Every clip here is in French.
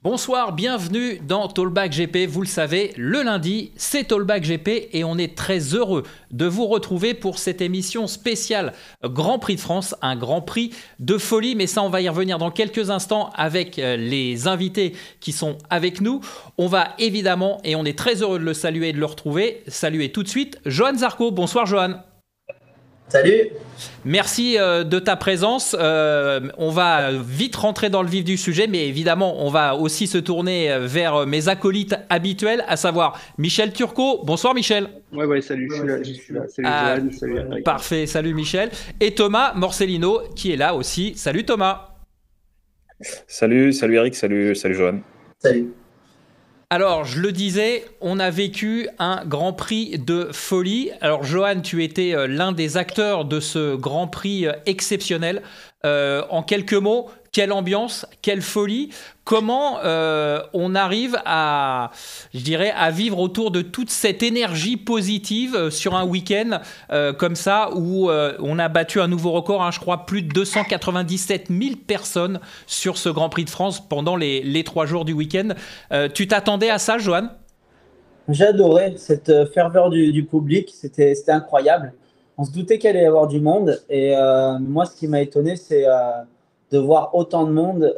Bonsoir, bienvenue dans Talkback GP. Vous le savez, le lundi, c'est Talkback GP et on est très heureux de vous retrouver pour cette émission spéciale Grand Prix de France, un Grand Prix de folie. Mais ça, on va y revenir dans quelques instants avec les invités qui sont avec nous. On va évidemment, et on est très heureux de le saluer et de le retrouver, saluer tout de suite Johan Zarco. Bonsoir Johan. Salut. Merci de ta présence. On va vite rentrer dans le vif du sujet, mais évidemment, on va aussi se tourner vers mes acolytes habituels, à savoir Michel Turcot. Bonsoir Michel. Ouais, salut, je suis là. Salut Johan, salut Eric. Parfait, salut Michel. Et Thomas Morcellino qui est là aussi. Salut Thomas. Salut Eric, salut Johan. Salut. Alors, je le disais, on a vécu un Grand Prix de folie. Alors, Johan, tu étais l'un des acteurs de ce Grand Prix exceptionnel. En quelques mots, quelle ambiance, quelle folie. Comment on arrive à vivre autour de toute cette énergie positive sur un week-end comme ça où on a battu un nouveau record, je crois plus de 297 000 personnes sur ce Grand Prix de France pendant les 3 jours du week-end. Tu t'attendais à ça, Johan ? J'ai adoré cette ferveur du public, c'était incroyable. On se doutait qu'il allait y avoir du monde et moi ce qui m'a étonné c'est de voir autant de monde,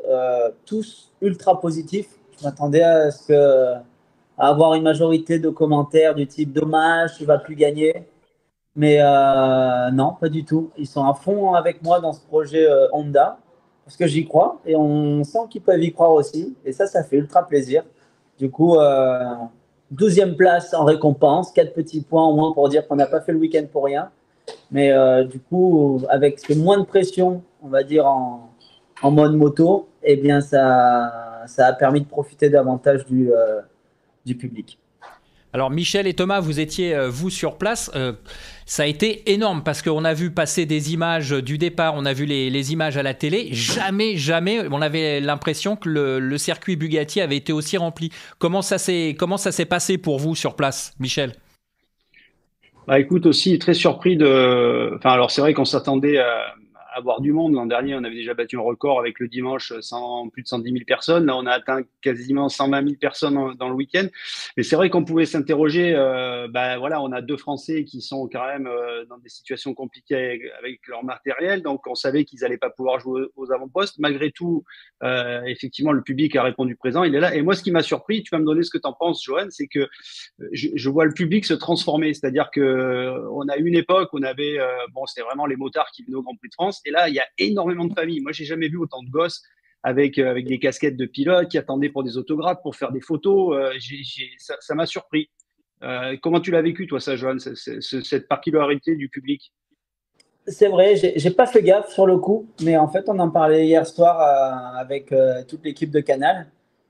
tous ultra positifs. Je m'attendais à avoir une majorité de commentaires du type dommage, tu vas plus gagner. Mais non, pas du tout. Ils sont à fond avec moi dans ce projet Honda parce que j'y crois et on sent qu'ils peuvent y croire aussi. Et ça fait ultra plaisir. Du coup, 12e place en récompense, 4 petits points au moins pour dire qu'on n'a pas fait le week-end pour rien. Mais du coup, avec moins de pression, on va dire en mode moto, eh bien ça a permis de profiter davantage du public. Alors Michel et Thomas, vous étiez vous sur place. Ça a été énorme parce qu'on a vu passer des images du départ, on a vu les images à la télé. Jamais, on avait l'impression que le circuit Bugatti avait été aussi rempli. Comment ça s'est passé pour vous sur place, Michel ? Bah écoute, aussi très surpris alors c'est vrai qu'on s'attendait à avoir du monde. L'an dernier, on avait déjà battu un record avec le dimanche, plus de 110 000 personnes. Là, on a atteint quasiment 120 000 personnes dans le week-end. Mais c'est vrai qu'on pouvait s'interroger. Voilà, on a 2 Français qui sont quand même dans des situations compliquées avec leur matériel. Donc, on savait qu'ils n'allaient pas pouvoir jouer aux avant-postes. Malgré tout, effectivement, le public a répondu présent. Il est là. Et moi, ce qui m'a surpris, tu vas me donner ce que tu en penses, Johan, c'est que je vois le public se transformer. C'est-à-dire qu'on a une époque, on avait, c'était vraiment les motards qui venaient au Grand Prix de France. Et là, il y a énormément de familles. Moi, j'ai jamais vu autant de gosses avec des casquettes de pilotes qui attendaient pour des autographes, pour faire des photos. Ça m'a surpris. Comment tu l'as vécu, toi, ça, Johan, cette particularité du public? C'est vrai, j'ai pas fait gaffe sur le coup, mais en fait, on en parlait hier soir avec toute l'équipe de Canal.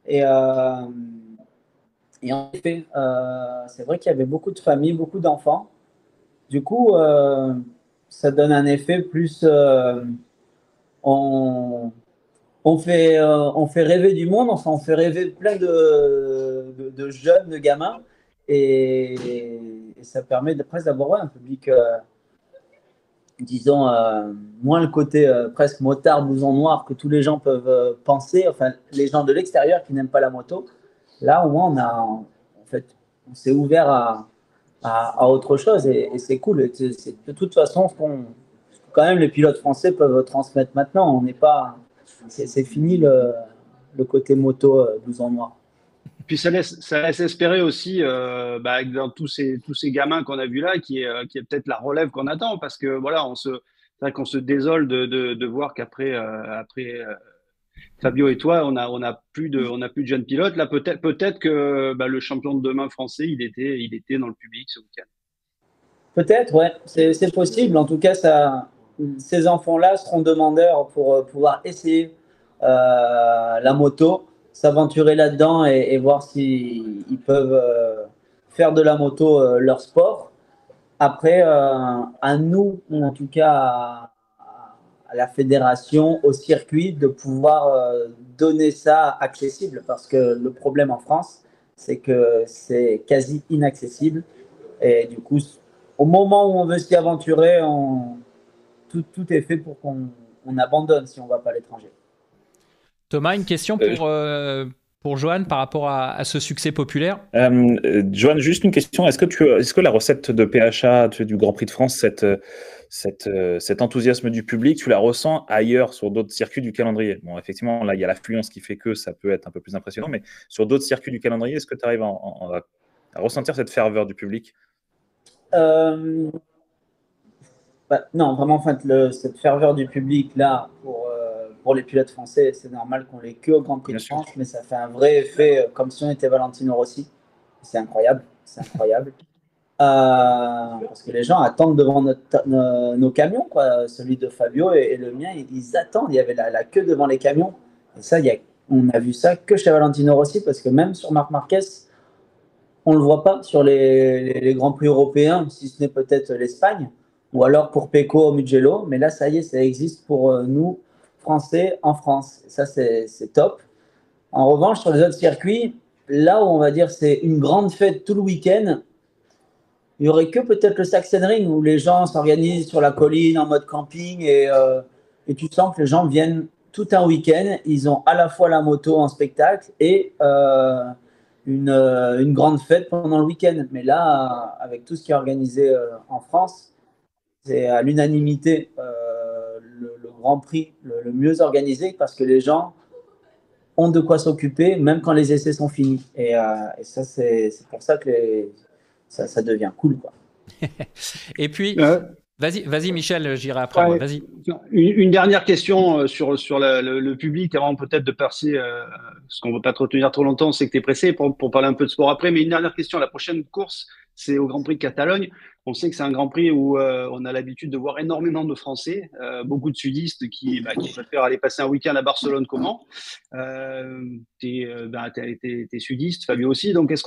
Et en effet, c'est vrai qu'il y avait beaucoup de familles, beaucoup d'enfants. Du coup, ça donne un effet plus. On, on fait rêver du monde, on fait rêver plein de jeunes, de gamins. Et ça permet presque d'avoir un public, disons, moins le côté presque motard, blouson noir que tous les gens peuvent penser, enfin, les gens de l'extérieur qui n'aiment pas la moto. Là, au moins, on s'est ouvert à autre chose et c'est cool. C'est de toute façon quand même les pilotes français peuvent transmettre maintenant. On n'est pas, c'est fini le côté moto blouson noir. Puis ça laisse espérer aussi dans tous ces gamins qu'on a vus là, qui est peut-être la relève qu'on attend, parce que voilà, c'est vrai qu'on se désole de voir qu'après Fabio et toi, on a plus de jeunes pilotes. Là, peut-être que le champion de demain français, il était dans le public ce week-end. Peut-être, ouais, c'est possible. En tout cas, ces enfants-là seront demandeurs pour pouvoir essayer la moto, s'aventurer là-dedans et voir s'ils peuvent faire de la moto leur sport. Après, à nous, ou en tout cas à la fédération, au circuit, de pouvoir donner ça accessible. Parce que le problème en France, c'est que c'est quasi inaccessible. Et du coup, au moment où on veut s'y aventurer, tout est fait pour qu'on abandonne si on ne va pas à l'étranger. Thomas, une question pour Johan par rapport à ce succès populaire. Johan, juste une question. Est-ce que la recette de PHA du Grand Prix de France, cet enthousiasme du public, tu la ressens ailleurs sur d'autres circuits du calendrier? Bon, effectivement, là, il y a l'affluence qui fait que ça peut être un peu plus impressionnant, mais sur d'autres circuits du calendrier, est-ce que tu arrives à ressentir cette ferveur du public? Non, vraiment, en fait, cette ferveur du public là pour les pilotes français, c'est normal qu'on l'ait que au Grand Prix de France, mais ça fait un vrai effet comme si on était Valentino Rossi. C'est incroyable, c'est incroyable. Parce que les gens attendent devant nos camions, quoi. Celui de Fabio et le mien, ils attendent. Il y avait la queue devant les camions. Et ça, on a vu ça que chez Valentino Rossi, parce que même sur Marc Marquez, on ne le voit pas sur les Grands Prix européens, si ce n'est peut-être l'Espagne, ou alors pour Pecco au Mugello. Mais là, ça y est, ça existe pour nous, Français, en France. Et ça, c'est top. En revanche, sur les autres circuits, là où on va dire c'est une grande fête tout le week-end, il n'y aurait que peut-être le Sachsenring où les gens s'organisent sur la colline en mode camping et tu sens que les gens viennent tout un week-end. Ils ont à la fois la moto en spectacle et une grande fête pendant le week-end. Mais là, avec tout ce qui est organisé en France, c'est à l'unanimité le Grand Prix le mieux organisé parce que les gens ont de quoi s'occuper même quand les essais sont finis. Et ça, c'est pour ça que ça devient cool, quoi. Et puis, vas-y Michel, j'irai après. Ouais, vas-y. Une dernière question sur le public avant peut-être de passer, parce qu'on ne va pas te retenir trop longtemps, c'est que tu es pressé pour parler un peu de sport après, mais une dernière question. La prochaine course, c'est au Grand Prix de Catalogne. On sait que c'est un Grand Prix où on a l'habitude de voir énormément de Français, beaucoup de sudistes qui préfèrent aller passer un week-end à Barcelone. Comment t'es sudiste, Fabio aussi. Donc est-ce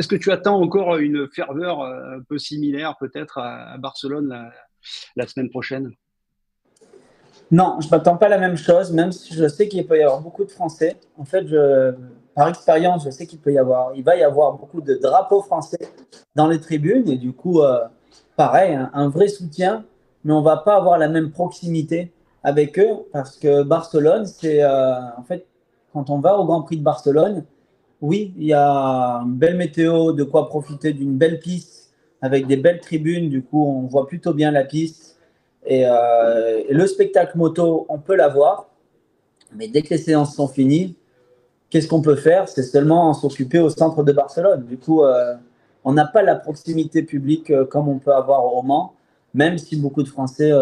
que tu attends encore une ferveur un peu similaire peut-être à Barcelone la semaine prochaine? Non, je ne m'attends pas à la même chose, même si je sais qu'il peut y avoir beaucoup de Français. En fait, par expérience, je sais qu'il va y avoir beaucoup de drapeaux français dans les tribunes et du coup, pareil, un vrai soutien, mais on ne va pas avoir la même proximité avec eux parce que Barcelone, c'est en fait, quand on va au Grand Prix de Barcelone, oui, il y a une belle météo, de quoi profiter d'une belle piste avec des belles tribunes, du coup, on voit plutôt bien la piste. Et le spectacle moto, on peut l'avoir, mais dès que les séances sont finies, qu'est-ce qu'on peut faire? C'est seulement s'occuper au centre de Barcelone. Du coup, on n'a pas la proximité publique comme on peut avoir au Mans, même si beaucoup de Français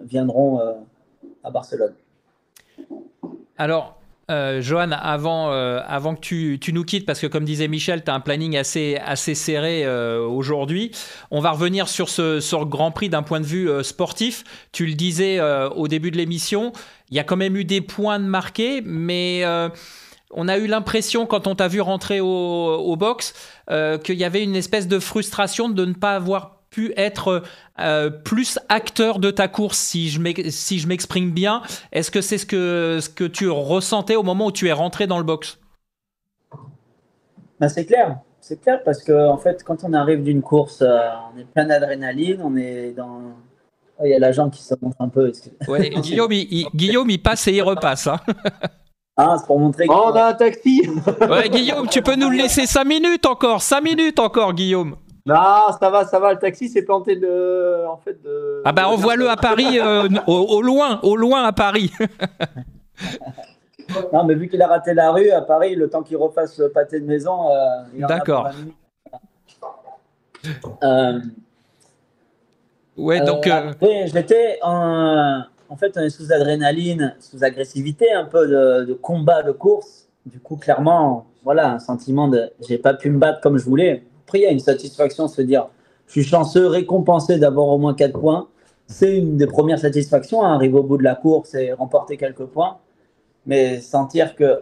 viendront à Barcelone. Alors, Johan, avant que tu nous quittes, parce que comme disait Michel, tu as un planning assez serré aujourd'hui, on va revenir sur ce Grand Prix d'un point de vue sportif. Tu le disais au début de l'émission, il y a quand même eu des points de marqués, mais on a eu l'impression, quand on t'a vu rentrer au box, qu'il y avait une espèce de frustration de ne pas avoir pu être plus acteur de ta course, si je m'exprime bien. Est-ce que c'est ce que tu ressentais au moment où tu es rentré dans le box? Ben, c'est clair parce que en fait, quand on arrive d'une course, on est plein d'adrénaline, on est dans... Il y a la jambe qui se montre un peu. Ouais, Guillaume, il passe et il repasse. Hein. Ah, c'est pour montrer que... Oh, on a un taxi. Ouais, Guillaume, tu peux nous le laisser 5 minutes encore, Guillaume. Non, ça va, le taxi s'est planté Ah bah envoie-le à Paris, au loin à Paris. Non, mais vu qu'il a raté la rue à Paris, le temps qu'il refasse le pâté de maison, il en D'accord. a pour 20 minutes. Ouais, donc... Après, j'étais en fait, on est sous adrénaline, sous agressivité, un peu de combat, de course. Du coup, clairement, voilà, un sentiment de j'ai pas pu me battre comme je voulais. Après, il y a une satisfaction de se dire je suis chanceux, récompensé d'avoir au moins 4 points. C'est une des premières satisfactions, hein, arriver au bout de la course et remporter quelques points. Mais sentir que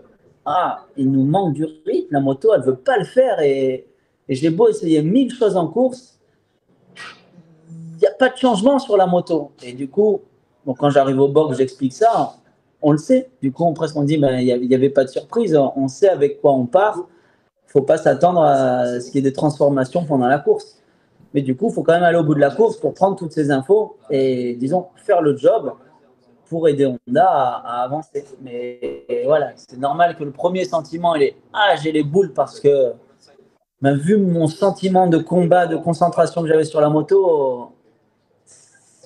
il nous manque du rythme, la moto, elle veut pas le faire. Et j'ai beau essayer 1000 choses en course, il n'y a pas de changement sur la moto. Et du coup, donc quand j'arrive au box, j'explique ça, on le sait. Du coup, on dit il n'y avait pas de surprise, on sait avec quoi on part. Il ne faut pas s'attendre à ce qu'il y ait des transformations pendant la course. Mais du coup, il faut quand même aller au bout de la course pour prendre toutes ces infos et, disons, faire le job pour aider Honda à avancer. Mais voilà, c'est normal que le premier sentiment, il est « Ah, j'ai les boules » parce que, même vu mon sentiment de combat, de concentration que j'avais sur la moto,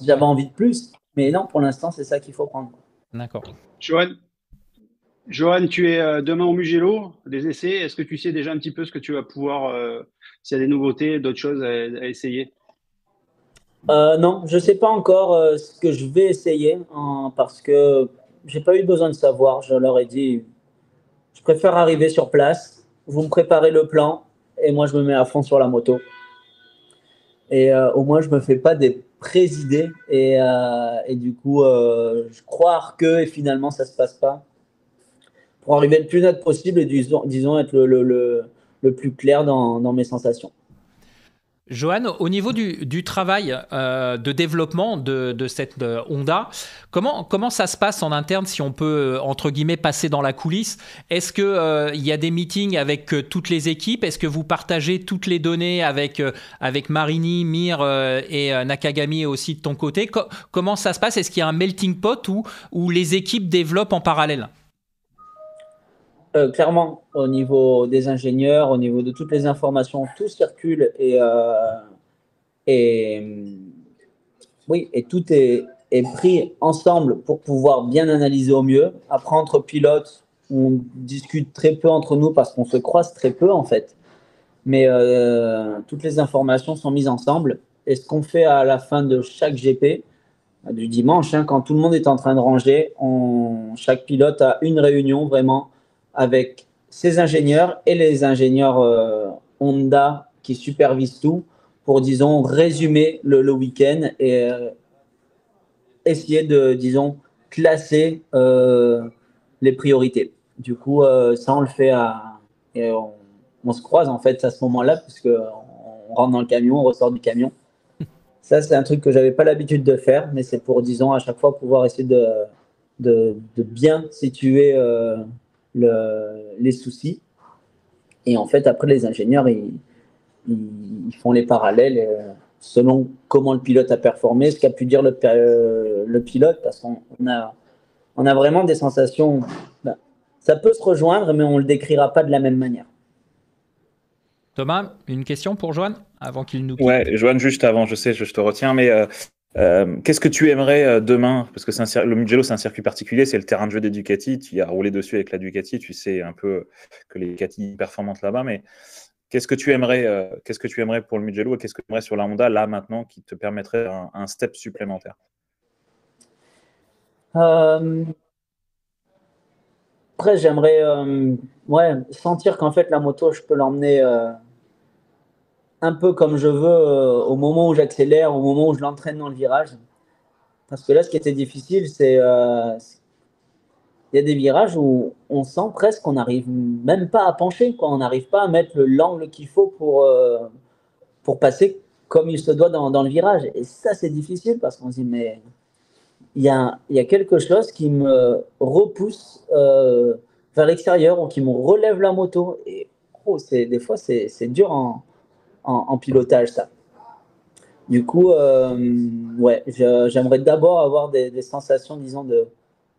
j'avais envie de plus. Mais non, pour l'instant, c'est ça qu'il faut prendre. D'accord. Johan, tu es demain au Mugello, des essais. Est-ce que tu sais déjà un petit peu ce que tu vas pouvoir, s'il y a des nouveautés, d'autres choses à essayer? Non, je ne sais pas encore ce que je vais essayer parce que j'ai pas eu besoin de savoir. Je leur ai dit, je préfère arriver sur place, vous me préparez le plan et moi je me mets à fond sur la moto. Et au moins je me fais pas des présidés et du coup je croire que et finalement ça se passe pas. Pour arriver le plus net possible et disons être le plus clair dans mes sensations. Johan, au niveau du travail de développement de cette Honda, comment ça se passe en interne si on peut, entre guillemets, passer dans la coulisse? Est-ce qu'il y a des meetings avec toutes les équipes? Est-ce que vous partagez toutes les données avec Marini, Mir et Nakagami aussi de ton côté? Comment ça se passe? Est-ce qu'il y a un melting pot où les équipes développent en parallèle? Clairement, au niveau des ingénieurs, au niveau de toutes les informations, tout circule et, oui, et tout est pris ensemble pour pouvoir bien analyser au mieux. Après, entre pilotes, on discute très peu entre nous parce qu'on se croise très peu en fait. Mais toutes les informations sont mises ensemble. Et ce qu'on fait à la fin de chaque GP, du dimanche, quand tout le monde est en train de ranger, chaque pilote a une réunion vraiment avec ses ingénieurs et les ingénieurs Honda qui supervisent tout pour, disons, résumer le week-end et essayer de, disons, classer les priorités. Du coup, ça, on le fait et on se croise en fait à ce moment-là, puisqu'on rentre dans le camion, on ressort du camion. Ça, c'est un truc que je n'avais pas l'habitude de faire, mais c'est pour, disons, à chaque fois pouvoir essayer de bien situer les soucis. Et en fait, après, les ingénieurs, ils font les parallèles selon comment le pilote a performé, ce qu'a pu dire le pilote, parce qu'on a vraiment des sensations. Ben, ça peut se rejoindre, mais on ne le décrira pas de la même manière. Thomas, une question pour Johan avant qu'il nous quitte? Ouais, Johan, juste avant, je sais, je te retiens, mais qu'est-ce que tu aimerais demain? Parce que le Mugello, c'est un circuit particulier, c'est le terrain de jeu des Ducati. Tu as roulé dessus avec la Ducati, tu sais un peu que les Ducati sont performantes là-bas, mais qu'est-ce que tu aimerais pour le Mugello et qu'est-ce que tu aimerais sur la Honda là maintenant qui te permettrait un step supplémentaire? Après, j'aimerais sentir qu'en fait, la moto, je peux l'emmener un peu comme je veux au moment où j'accélère, au moment où je l'entraîne dans le virage. Parce que là, ce qui était difficile, c'est il y a des virages où on sent presque qu'on n'arrive même pas à pencher, quoi. On n'arrive pas à mettre l'angle qu'il faut pour passer comme il se doit dans le virage. Et ça, c'est difficile parce qu'on se dit, mais il y a quelque chose qui me repousse vers l'extérieur ou qui me relève la moto. Et des fois, c'est dur en pilotage, ça. Du coup, j'aimerais d'abord avoir des sensations, disons, de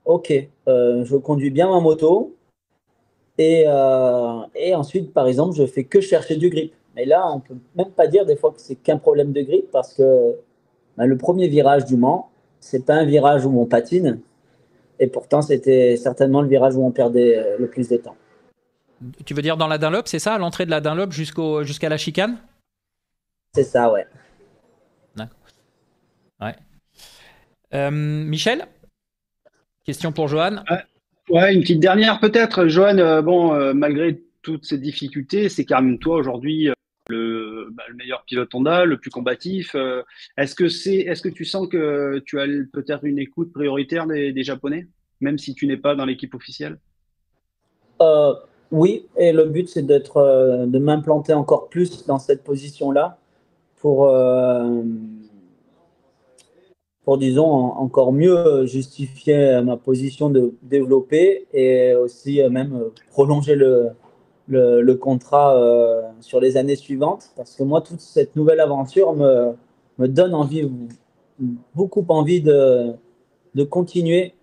OK, je conduis bien ma moto et ensuite, par exemple, je fais que chercher du grip. Mais là, on peut même pas dire des fois que c'est qu'un problème de grip parce que le premier virage du Mans, c'est pas un virage où on patine et pourtant, c'était certainement le virage où on perdait le plus de temps. Tu veux dire dans la Dunlop, c'est ça, à l'entrée de la Dunlop jusqu'à la chicane? C'est ça, ouais. D'accord. Ouais. Michel, question pour Johan. Ouais, une petite dernière peut-être. Johan, malgré toutes ces difficultés, c'est quand même toi aujourd'hui le meilleur pilote Honda, le plus combatif. Est-ce que tu sens que tu as peut-être une écoute prioritaire des Japonais, même si tu n'es pas dans l'équipe officielle? Oui, et le but, c'est de m'implanter encore plus dans cette position-là pour, disons, encore mieux justifier ma position de développer et aussi même prolonger le contrat sur les années suivantes. Parce que moi, toute cette nouvelle aventure me donne beaucoup envie de de continuer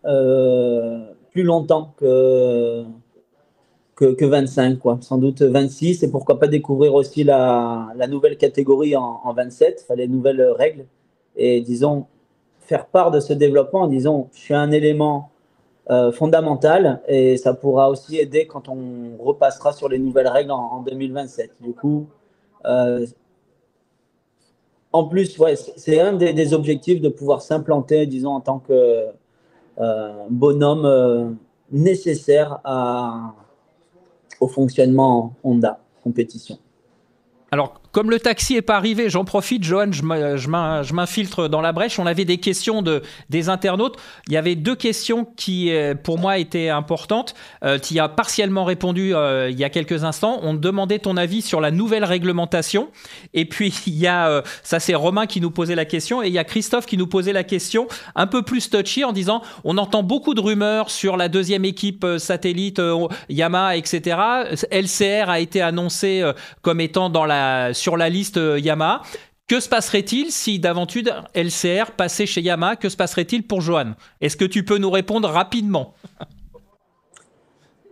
plus longtemps que 25, quoi. Sans doute 26, et pourquoi pas découvrir aussi la nouvelle catégorie en 27, enfin, les nouvelles règles, et disons, faire part de ce développement en disant, je suis un élément fondamental, et ça pourra aussi aider quand on repassera sur les nouvelles règles en 2027. Du coup, en plus, ouais, c'est un des objectifs de pouvoir s'implanter, disons, en tant que bonhomme nécessaire au fonctionnement Honda compétition. Alors, comme le taxi n'est pas arrivé, j'en profite, Johan, je m'infiltre dans la brèche. On avait des questions des internautes. Il y avait 2 questions qui, pour moi, étaient importantes. Tu y as partiellement répondu il y a quelques instants. On te demandait ton avis sur la nouvelle réglementation. Et puis, il y a, ça c'est Romain qui nous posait la question, et il y a Christophe qui nous posait la question un peu plus touchy en disant, on entend beaucoup de rumeurs sur la 2e équipe satellite, Yamaha, etc. LCR a été annoncé comme étant sur la liste Yamaha. Que se passerait-il si d'aventure LCR passait chez Yamaha? Que se passerait-il pour Johan? Est-ce que tu peux nous répondre rapidement?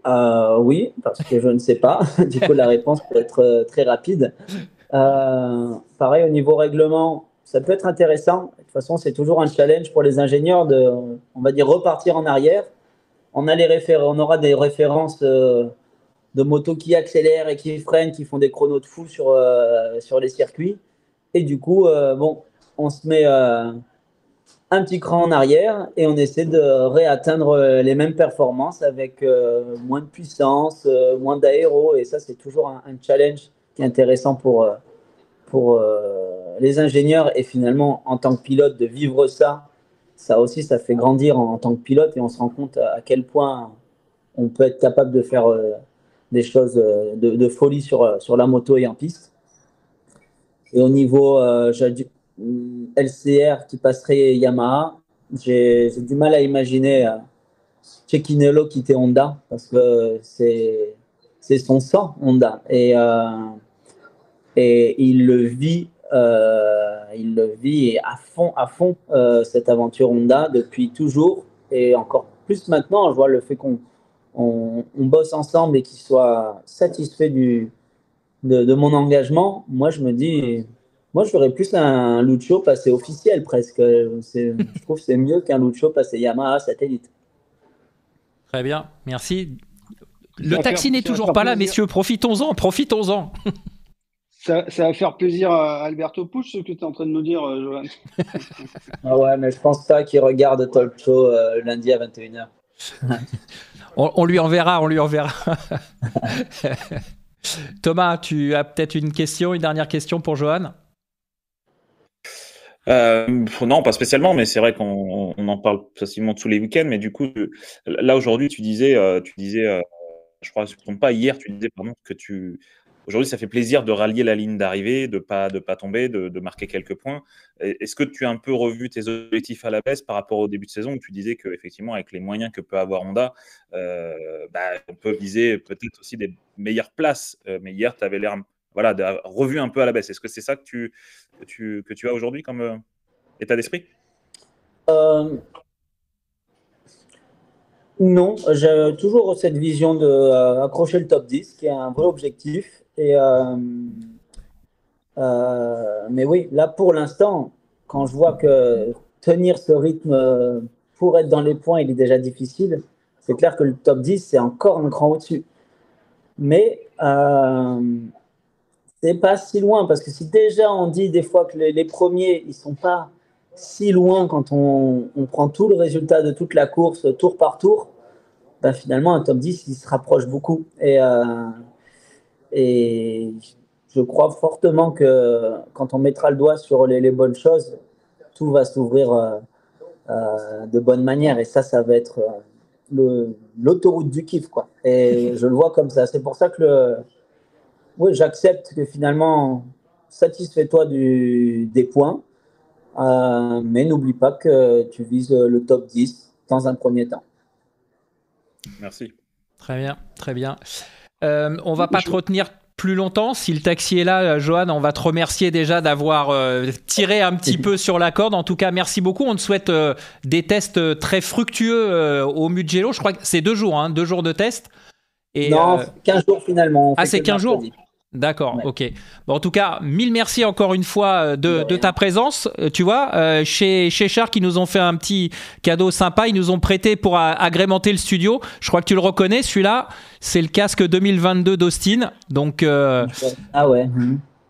Oui, parce que je ne sais pas. Du coup, la réponse peut être très rapide. Pareil, au niveau règlement, ça peut être intéressant. De toute façon, c'est toujours un challenge pour les ingénieurs de, on va dire, repartir en arrière. On aura des références de motos qui accélèrent et qui freinent, qui font des chronos de fou sur les circuits. Et du coup, on se met un petit cran en arrière et on essaie de réatteindre les mêmes performances avec moins de puissance, moins d'aéro. Et ça, c'est toujours un challenge qui est intéressant pour les ingénieurs. Et finalement, en tant que pilote, de vivre ça, ça aussi, ça fait grandir en tant que pilote. Et on se rend compte à quel point on peut être capable de faire des choses de folie sur la moto et en piste. Et au niveau LCR qui passerait Yamaha, j'ai du mal à imaginer Cecchinello quitter Honda parce que c'est son sang, Honda. Et il le vit à fond cette aventure Honda depuis toujours, et encore plus maintenant. Je vois le fait qu'on bosse ensemble et qu'il soit satisfait de mon engagement. Moi, je me dis, moi, je ferais plus un Lucio passé officiel presque. Je trouve que c'est mieux qu'un Lucio passé Yamaha satellite. Très bien, merci. Le taxi n'est toujours pas là, messieurs. Profitons-en. Ça va faire plaisir à Alberto Puch, ce que tu es en train de nous dire, Johan. Ah ouais, mais je pense pas qu'il regarde Talk Show lundi à 21h. On lui enverra. Thomas, tu as peut-être une dernière question pour Johan? Non, pas spécialement, mais c'est vrai qu'on en parle facilement tous les week-ends. Mais du coup, là aujourd'hui, tu disais, je crois, je ne me trompe pas, hier, tu disais, pardon, que aujourd'hui, ça fait plaisir de rallier la ligne d'arrivée, de pas tomber, de marquer quelques points. Est-ce que tu as un peu revu tes objectifs à la baisse par rapport au début de saison où tu disais qu'effectivement, avec les moyens que peut avoir Honda, on peut viser peut-être aussi des meilleures places. Mais hier, tu avais l'air revu un peu à la baisse. Est-ce que c'est ça que tu as aujourd'hui comme état d'esprit? Non, j'ai toujours cette vision d'accrocher le top 10, qui est un vrai objectif. Mais oui, là pour l'instant, quand je vois que tenir ce rythme pour être dans les points, il est déjà difficile, c'est clair que le top 10, c'est encore un cran au-dessus. Mais c'est pas si loin, parce que si déjà on dit des fois que les premiers, ils sont pas si loin quand on prend tout le résultat de toute la course, tour par tour, ben finalement, un top 10, il se rapproche beaucoup. Et je crois fortement que quand on mettra le doigt sur les bonnes choses, tout va s'ouvrir de bonne manière. Et ça va être l'autoroute du kiff, quoi. Et je le vois comme ça. C'est pour ça que oui, j'accepte que finalement, satisfais-toi des points, mais n'oublie pas que tu vises le top 10 dans un premier temps. Merci. Très bien. On va pas te retenir plus longtemps. Si le taxi est là, Johan, on va te remercier déjà d'avoir tiré un petit peu sur la corde. En tout cas, merci beaucoup. On te souhaite des tests très fructueux au Mugello. Je crois que c'est 2 jours, 2 jours de test. Et, non, 15 jours finalement. C'est 15 jours. D'accord, ouais. Ok. Bon, en tout cas, mille merci encore une fois de ta présence. Tu vois, chez Shark, ils nous ont fait un petit cadeau sympa. Ils nous ont prêté pour agrémenter le studio. Je crois que tu le reconnais, celui-là. C'est le casque 2022 d'Austin. Donc, ah ouais.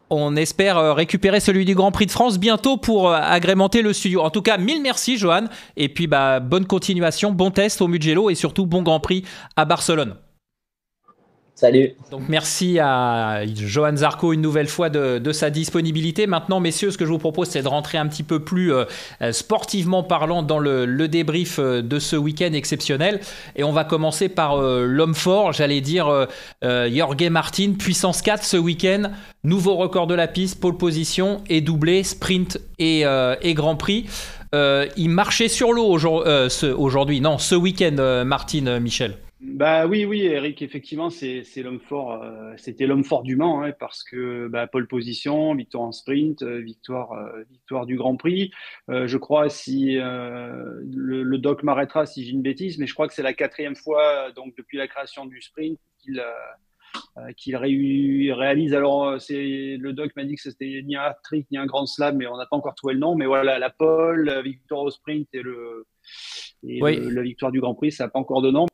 On espère récupérer celui du Grand Prix de France bientôt pour agrémenter le studio. En tout cas, mille merci, Johan. Et puis, bonne continuation, bon test au Mugello et surtout bon Grand Prix à Barcelone. Salut. Donc merci à Johan Zarco une nouvelle fois de sa disponibilité. Maintenant, messieurs, ce que je vous propose, c'est de rentrer un petit peu plus sportivement parlant dans le débrief de ce week-end exceptionnel. Et on va commencer par l'homme fort, j'allais dire Jorge Martin, puissance 4 ce week-end. Nouveau record de la piste, pole position et doublé, sprint et Grand Prix. Il marchait sur l'eau ce week-end, Martin, Michel. Bah oui, Eric, effectivement, c'est l'homme fort. C'était l'homme fort du Mans, parce que pole position, victoire en sprint, victoire du Grand Prix. Je crois si le doc m'arrêtera si j'ai une bêtise, mais je crois que c'est la 4e fois donc depuis la création du sprint qu'il réalise. Alors le doc m'a dit que c'était ni un hat-trick ni un grand slam, mais on n'a pas encore trouvé le nom. Mais voilà, la pole, la victoire au sprint et la victoire du Grand Prix, ça n'a pas encore de nom.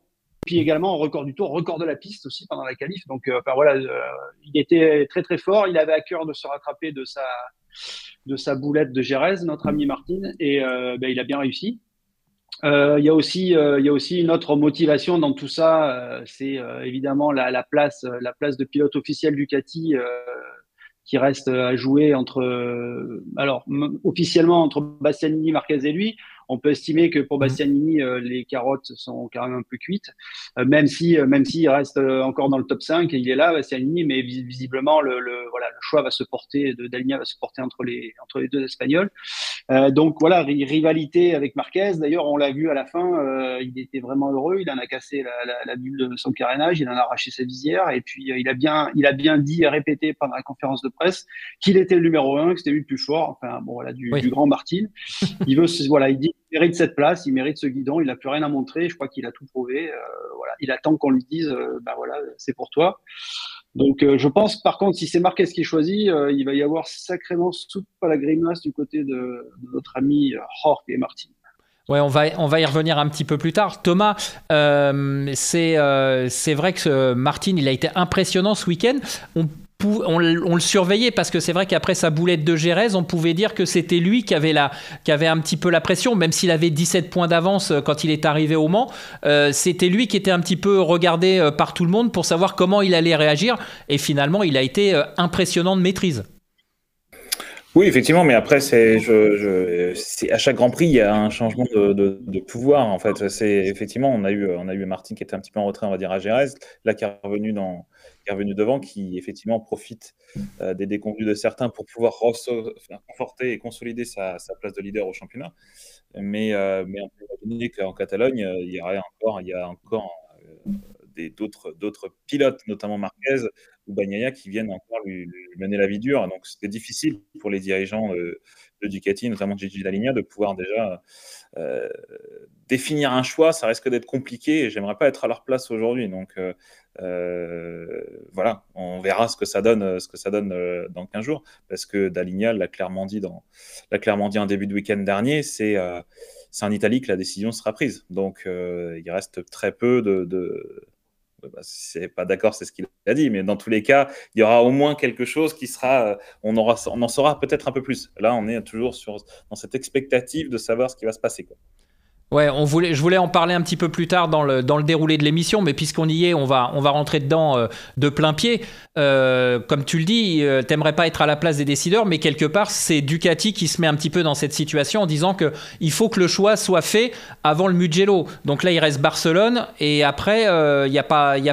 Puis également record du tour, record de la piste aussi pendant la qualif. Donc il était très très fort. Il avait à cœur de se rattraper de sa boulette de Jerez, notre ami Martin, et il a bien réussi. Il y a aussi une autre motivation dans tout ça, c'est évidemment la place de pilote officiel Ducati qui reste à jouer officiellement entre Bastianini, Marquez et lui. On peut estimer que pour Bastianini, les carottes sont quand même un peu cuites, même s'il reste encore dans le top 5, il est là, Bastianini, mais visiblement le choix va se porter, d'Alenia va se porter entre les 2 Espagnols. Donc voilà, rivalité avec Marquez. D'ailleurs, on l'a vu à la fin, il était vraiment heureux, il en a cassé la bulle de son carénage, il en a arraché sa visière, et puis il a bien dit et répété pendant la conférence de presse qu'il était le numéro 1, que c'était lui le plus fort, du grand Martin. Il dit il mérite cette place, il mérite ce guidon, il n'a plus rien à montrer, je crois qu'il a tout prouvé. Il attend qu'on lui dise, c'est pour toi. Donc je pense par contre, si c'est Marquez qui choisit, il va y avoir sacrément soupe à la grimace du côté de notre ami Jorge Martin. Ouais, on va y revenir un petit peu plus tard. Thomas, c'est vrai que Martin, il a été impressionnant ce week-end. On le surveillait parce que c'est vrai qu'après sa boulette de Jerez, on pouvait dire que c'était lui qui avait un petit peu la pression, même s'il avait 17 points d'avance quand il est arrivé au Mans. C'était lui qui était un petit peu regardé par tout le monde pour savoir comment il allait réagir. Et finalement, il a été impressionnant de maîtrise. Oui, effectivement, mais après, c'est à chaque Grand Prix, il y a un changement de pouvoir. En fait, effectivement, on a eu Martin qui était un petit peu en retrait, on va dire, à Jerez, là qui est revenu devant, qui effectivement profite des déconvenus de certains pour pouvoir conforter et consolider sa place de leader au championnat. Mais on peut imaginer qu'en Catalogne, il y a encore d'autres pilotes, notamment Marquez ou Bagnaia, qui viennent encore lui mener la vie dure. Donc c'était difficile pour les dirigeants de Ducati, notamment Gigi Dall'Igna, de pouvoir déjà définir un choix. Ça risque d'être compliqué et j'aimerais pas être à leur place aujourd'hui. Donc voilà, on verra ce que ça donne dans 15 jours, parce que Dall'Igna l'a clairement dit en début de week-end dernier, c'est en Italie que la décision sera prise. Donc il reste très peu c'est pas d'accord, c'est ce qu'il a dit, mais dans tous les cas, il y aura au moins quelque chose qui sera, on en saura peut-être un peu plus. Là, on est toujours dans cette expectative de savoir ce qui va se passer, quoi. Ouais, je voulais en parler un petit peu plus tard dans le déroulé de l'émission, mais puisqu'on y est, on va rentrer dedans de plein pied. Comme tu le dis, t'aimerais pas être à la place des décideurs, mais quelque part, c'est Ducati qui se met un petit peu dans cette situation en disant que il faut que le choix soit fait avant le Mugello. Donc là, il reste Barcelone et après, il y a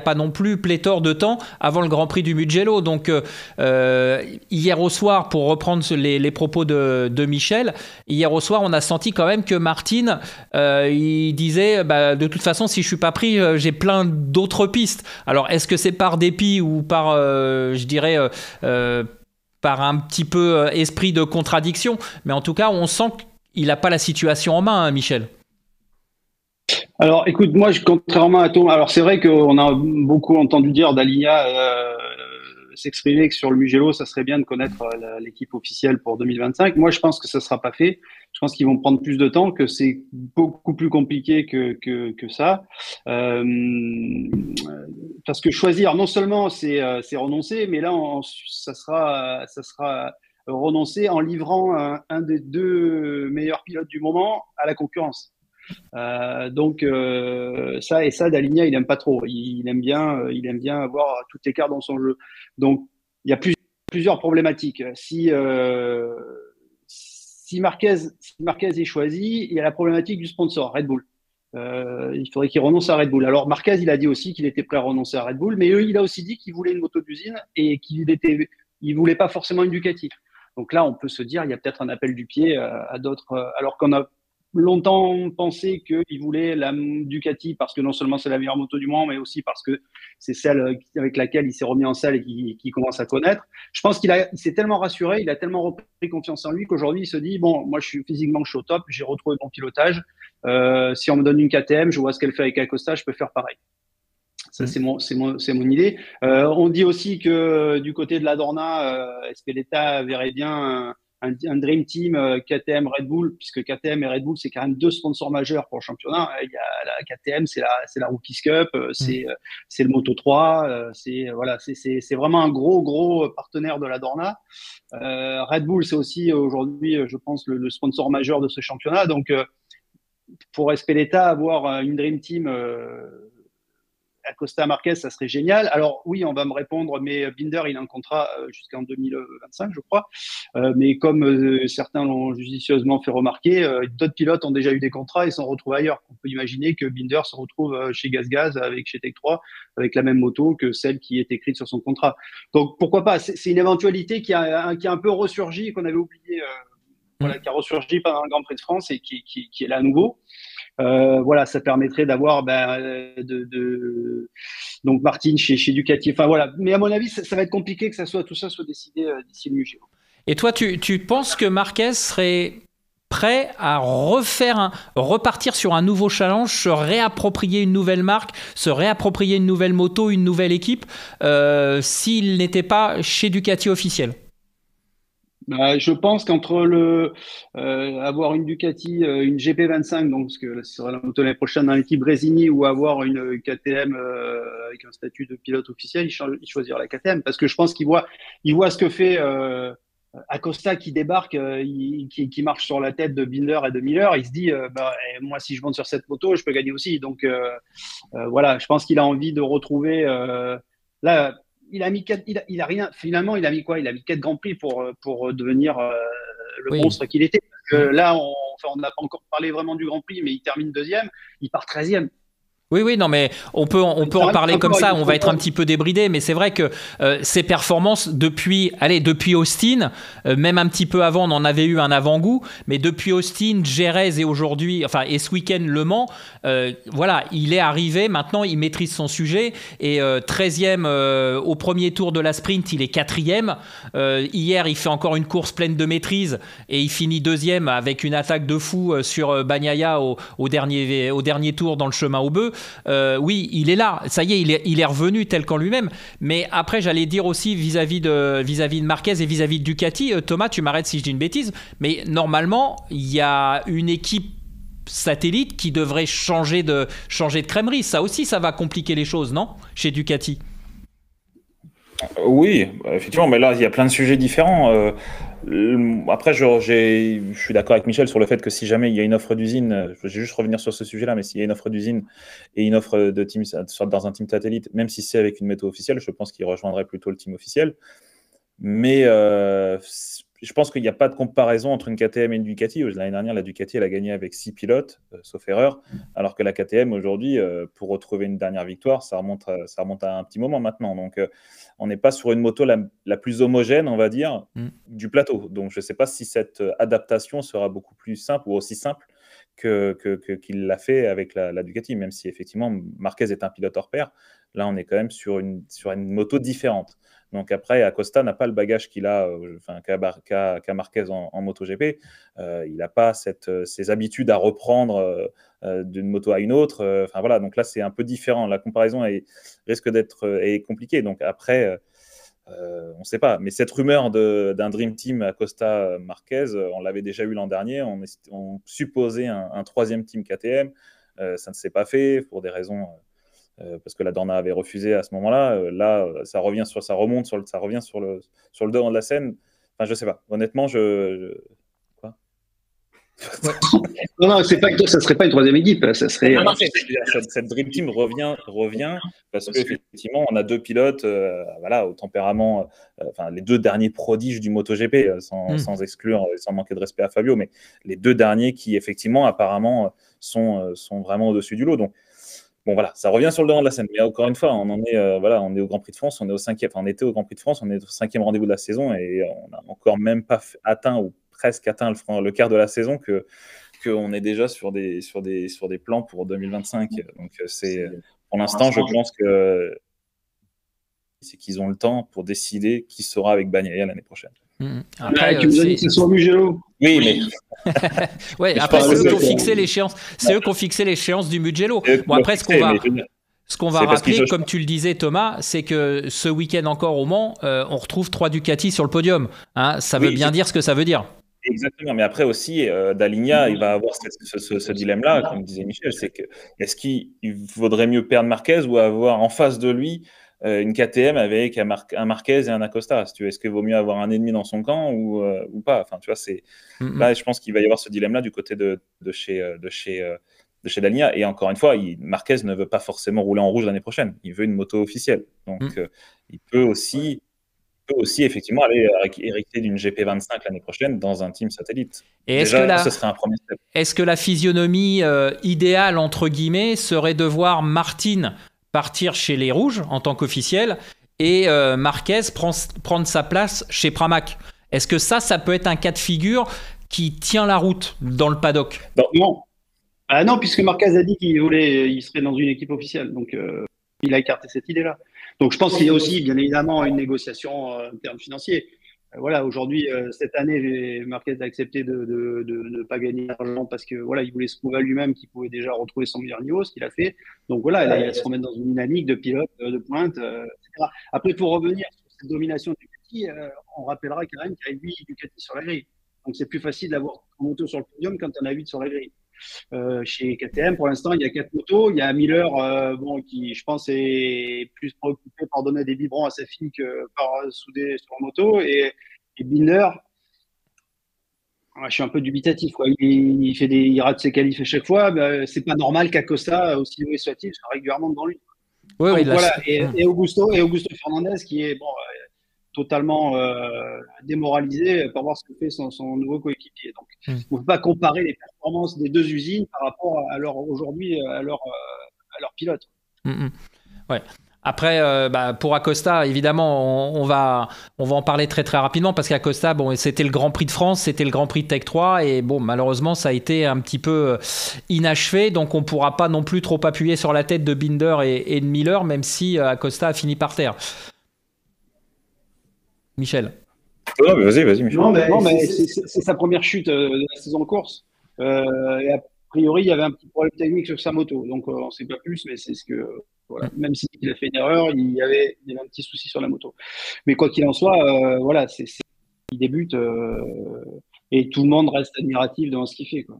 pas non plus pléthore de temps avant le Grand Prix du Mugello. Donc hier au soir, pour reprendre les propos de Michel, hier au soir, on a senti quand même que Martin il disait de toute façon, si je suis pas pris, j'ai plein d'autres pistes. Alors, est-ce que c'est par dépit ou par, je dirais, par un petit peu esprit de contradiction? Mais en tout cas, on sent qu'il n'a pas la situation en main, hein, Michel. Alors, écoute, moi, contrairement à Thomas, alors c'est vrai qu'on a beaucoup entendu dire d'Aligna s'exprimer que sur le Mugello, ça serait bien de connaître l'équipe officielle pour 2025. Moi, je pense que ça ne sera pas fait. Je pense qu'ils vont prendre plus de temps, que c'est beaucoup plus compliqué que ça. Parce que choisir, non seulement c'est renoncer, mais là, ça sera renoncer en livrant un des deux meilleurs pilotes du moment à la concurrence. Donc ça d'Aligna, il aime pas trop. Il aime bien avoir toutes les cartes dans son jeu. Donc il y a plusieurs problématiques. Si Marquez est choisi, il y a la problématique du sponsor Red Bull. Il faudrait qu'il renonce à Red Bull. Alors Marquez, il a dit aussi qu'il était prêt à renoncer à Red Bull, mais il a aussi dit qu'il voulait une moto d'usine et il voulait pas forcément une Ducati. Donc là, on peut se dire, il y a peut-être un appel du pied à d'autres, alors qu'on a longtemps pensé qu'il voulait la Ducati parce que non seulement c'est la meilleure moto du monde, mais aussi parce que c'est celle avec laquelle il s'est remis en selle et qu'il commence à connaître. Je pense qu'il s'est tellement rassuré, il a tellement repris confiance en lui qu'aujourd'hui il se dit bon, moi je suis au top, j'ai retrouvé mon pilotage. Si on me donne une KTM, je vois ce qu'elle fait avec Acosta, je peux faire pareil. Ça, c'est mon idée. On dit aussi que du côté de la Dorna, Espeleta verrait bien un Dream Team KTM Red Bull, puisque KTM et Red Bull, c'est quand même deux sponsors majeurs pour le championnat. Il y a la KTM, c'est la Rookies Cup, c'est le Moto 3, c'est vraiment un gros partenaire de la Dorna. Red Bull, c'est aussi aujourd'hui, je pense, le sponsor majeur de ce championnat. Donc, pour Espeleta, avoir une Dream Team Acosta Marquez, ça serait génial. Alors oui, on va me répondre, mais Binder, il a un contrat jusqu'en 2025, je crois. Mais comme certains l'ont judicieusement fait remarquer, d'autres pilotes ont déjà eu des contrats et s'en retrouvent ailleurs. On peut imaginer que Binder se retrouve chez GazGaz, chez Tech 3, avec la même moto que celle qui est écrite sur son contrat. Donc pourquoi pas? C'est une éventualité qui a un peu ressurgi, qu'on avait oublié, qui a ressurgi pendant le Grand Prix de France et qui est là à nouveau. Ça permettrait d'avoir donc Martin chez Ducati. Enfin voilà, mais à mon avis, ça va être compliqué que tout ça soit décidé d'ici le Mugello. Et toi, tu penses que Marquez serait prêt à repartir sur un nouveau challenge, se réapproprier une nouvelle marque, se réapproprier une nouvelle moto, une nouvelle équipe, s'il n'était pas chez Ducati officiel? Je pense qu'entre avoir une Ducati, une GP25, donc ce que ce sera la moto l'année prochaine dans l'équipe Brésigny, ou avoir une KTM avec un statut de pilote officiel, il choisira la KTM parce que je pense qu'il voit ce que fait Acosta qui débarque, qui marche sur la tête de Binder et de Miller. Il se dit moi si je monte sur cette moto, je peux gagner aussi. Donc je pense qu'il a envie de retrouver là. Il a mis il a rien. Finalement, il a mis quoi? Il a mis 4 Grands Prix pour devenir le monstre qu'il était. Là, on n'a pas encore parlé vraiment du Grand Prix, mais il termine 2e, il part 13e. Oui, non, mais on peut en parler comme ça, on va être un petit peu débridé, mais c'est vrai que ces performances depuis Austin, même un petit peu avant, on en avait eu un avant-goût, mais depuis Austin, Jerez et aujourd'hui, et ce week-end Le Mans, il est arrivé, maintenant il maîtrise son sujet, et 13e au premier tour de la sprint, il est 4e. Hier, il fait encore une course pleine de maîtrise, et il finit 2e avec une attaque de fou sur Bagnaia au dernier tour dans le chemin au bœuf. Oui, il est là, ça y est, il est revenu tel qu'en lui-même. Mais après, j'allais dire aussi vis-à-vis de Marquez et vis-à-vis de Ducati, Thomas, tu m'arrêtes si je dis une bêtise, mais normalement, il y a une équipe satellite qui devrait changer de crèmerie. Ça aussi, ça va compliquer les choses, non? Chez Ducati. Oui, effectivement, mais là, il y a plein de sujets différents. Après, je suis d'accord avec Michel sur le fait que si jamais il y a une offre d'usine, je vais juste revenir sur ce sujet-là, mais s'il y a une offre d'usine et une offre de team dans un team satellite, même si c'est avec une météo officielle, je pense qu'il rejoindrait plutôt le team officiel. Mais je pense qu'il n'y a pas de comparaison entre une KTM et une Ducati. L'année dernière, la Ducati, elle a gagné avec 6 pilotes, sauf erreur, alors que la KTM, aujourd'hui, pour retrouver une dernière victoire, ça remonte à un petit moment maintenant. Donc, on n'est pas sur une moto la plus homogène, on va dire, du plateau. Donc, je ne sais pas si cette adaptation sera beaucoup plus simple ou aussi simple qu'il l'a fait avec la Ducati, même si effectivement Marquez est un pilote hors pair. Là, on est quand même sur une moto différente. Donc après, Acosta n'a pas le bagage qu'a Marquez en MotoGP. Il n'a pas ces habitudes à reprendre d'une moto à une autre. Voilà, donc là, c'est un peu différent. La comparaison risque d'être compliquée. Donc après, on ne sait pas. Mais cette rumeur d'un Dream Team Acosta-Marquez, on l'avait déjà eu l'an dernier. On supposait un troisième team KTM. Ça ne s'est pas fait pour des raisons... parce que la Dorna avait refusé à ce moment-là. Là, ça revient sur le devant de la scène. Enfin, je sais pas. Honnêtement, quoi ? Non, c'est pas que ça serait pas une troisième équipe. Ça serait. Cette Dream Team revient parce qu'effectivement, on a deux pilotes, au tempérament, les deux derniers prodiges du MotoGP, sans exclure, sans manquer de respect à Fabio, mais les deux derniers qui effectivement, apparemment, sont vraiment au-dessus du lot. Donc bon, voilà, ça revient sur le devant de la scène. Mais encore une fois, on est au Grand Prix de France, on était au Grand Prix de France, on est au 5e rendez-vous de la saison et on n'a encore même pas atteint ou presque atteint le quart de la saison qu'on est déjà sur des plans pour 2025. Donc pour l'instant, je pense que c'est qu'ils ont le temps pour décider qui sera avec Bagnaia l'année prochaine. Après, tu nous as dit que c'est sur Mugello. Oui, mais. Ouais, après, c'est eux qui ont fixé l'échéance. C'est eux qui ont fixé l'échéance du Mugello. Bon, après, ce qu'on va rappeler, comme tu le disais, Thomas, c'est que ce week-end encore au Mans, on retrouve 3 Ducati sur le podium. Hein, ça veut bien dire ce que ça veut dire. Exactement, mais après aussi, Daligna, il va avoir ce dilemme-là, comme disait Michel, c'est que est-ce qu'il vaudrait mieux perdre Marquez ou avoir en face de lui une KTM avec un Marquez et un Acosta, est-ce qu'il vaut mieux avoir un ennemi dans son camp ou pas? Enfin, tu vois, là, je pense qu'il va y avoir ce dilemme-là du côté de chez Daligna. Et encore une fois, Marquez ne veut pas forcément rouler en rouge l'année prochaine. Il veut une moto officielle. Donc, il peut aussi effectivement aller hériter d'une GP25 l'année prochaine dans un team satellite. Et ce serait un premier step. Est-ce que la physionomie idéale, entre guillemets, serait de voir Martin partir chez les Rouges en tant qu'officiel et Marquez prendre sa place chez Pramac? Est-ce que ça peut être un cas de figure qui tient la route dans le paddock? Non. Non, puisque Marquez a dit qu'il serait dans une équipe officielle. Donc, il a écarté cette idée-là. Donc, je pense qu'il y a aussi, bien évidemment, une négociation en termes financiers. Voilà, aujourd'hui, cette année, Marquez a accepté de ne pas gagner d'argent parce que il voulait se prouver à lui-même qu'il pouvait déjà retrouver son meilleur niveau, ce qu'il a fait. Donc voilà, là, il va se remettre dans une dynamique de pilote, de pointe, etc. Après, pour revenir sur cette domination du Ducati, on rappellera quand même qu'il y a 8 Ducati sur la grille. Donc c'est plus facile d'avoir une moto sur le podium quand on a 8 sur la grille. Chez KTM, pour l'instant, il y a 4 motos. Il y a Miller, qui, je pense, est plus préoccupé par donner des biberons à sa fille que par souder sur la moto. Et Binder, je suis un peu dubitatif, quoi. Il rate ses qualifs à chaque fois. C'est pas normal qu'Acosta, aussi doué soit-il, soit régulièrement devant lui. Oui, voilà. Et Augusto Fernandez, qui est totalement démoralisé par voir ce que fait son nouveau coéquipier. Donc, on ne peut pas comparer les performances des deux usines par rapport à leur pilote. Ouais. Après, pour Acosta, évidemment, on va en parler très très rapidement parce qu'Acosta, c'était le Grand Prix de France, c'était le Grand Prix de Tech 3 et malheureusement, ça a été un petit peu inachevé, donc on ne pourra pas non plus trop appuyer sur la tête de Binder et de Miller, même si Acosta a fini par terre. Michel. Non, mais vas-y, Michel. Non, mais c'est sa première chute de la saison de course. Et a priori, il y avait un petit problème technique sur sa moto. Donc, on ne sait pas plus, mais c'est ce que. Voilà. Même s'il a fait une erreur, il y avait un petit souci sur la moto. Mais quoi qu'il en soit, il débute et tout le monde reste admiratif devant ce qu'il fait, quoi.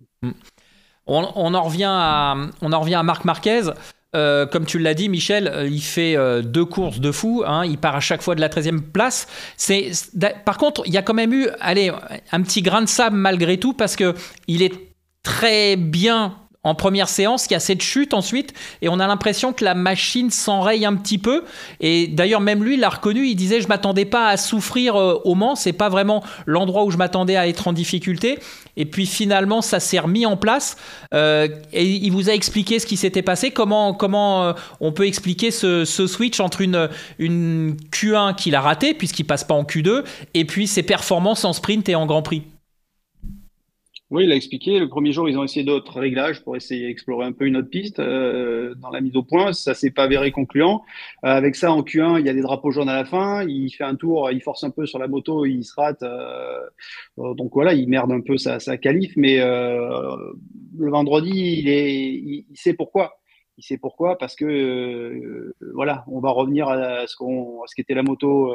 On en revient à Marc Marquez. Comme tu l'as dit, Michel, il fait 2 courses de fou. Il part à chaque fois de la 13e place. Par contre, il y a quand même eu un petit grain de sable malgré tout parce qu'il est très bien en première séance, il y a cette chute ensuite et on a l'impression que la machine s'enraye un petit peu. Et d'ailleurs, même lui, il l'a reconnu. Il disait « Je ne m'attendais pas à souffrir au Mans. Ce n'est pas vraiment l'endroit où je m'attendais à être en difficulté. » Et puis finalement, ça s'est remis en place. Et il vous a expliqué ce qui s'était passé. Comment on peut expliquer ce switch entre une Q1 qu'il a raté puisqu'il ne passe pas en Q2 et puis ses performances en sprint et en Grand Prix? Oui, il a expliqué. Le premier jour, ils ont essayé d'autres réglages pour essayer d'explorer un peu une autre piste dans la mise au point. Ça s'est pas avéré concluant. Avec ça, en Q1, il y a des drapeaux jaunes à la fin. Il fait un tour, il force un peu sur la moto, il se rate. Donc voilà, il merde un peu sa qualif. Mais le vendredi, il sait pourquoi. Il sait pourquoi parce que voilà, on va revenir à ce qu'était la moto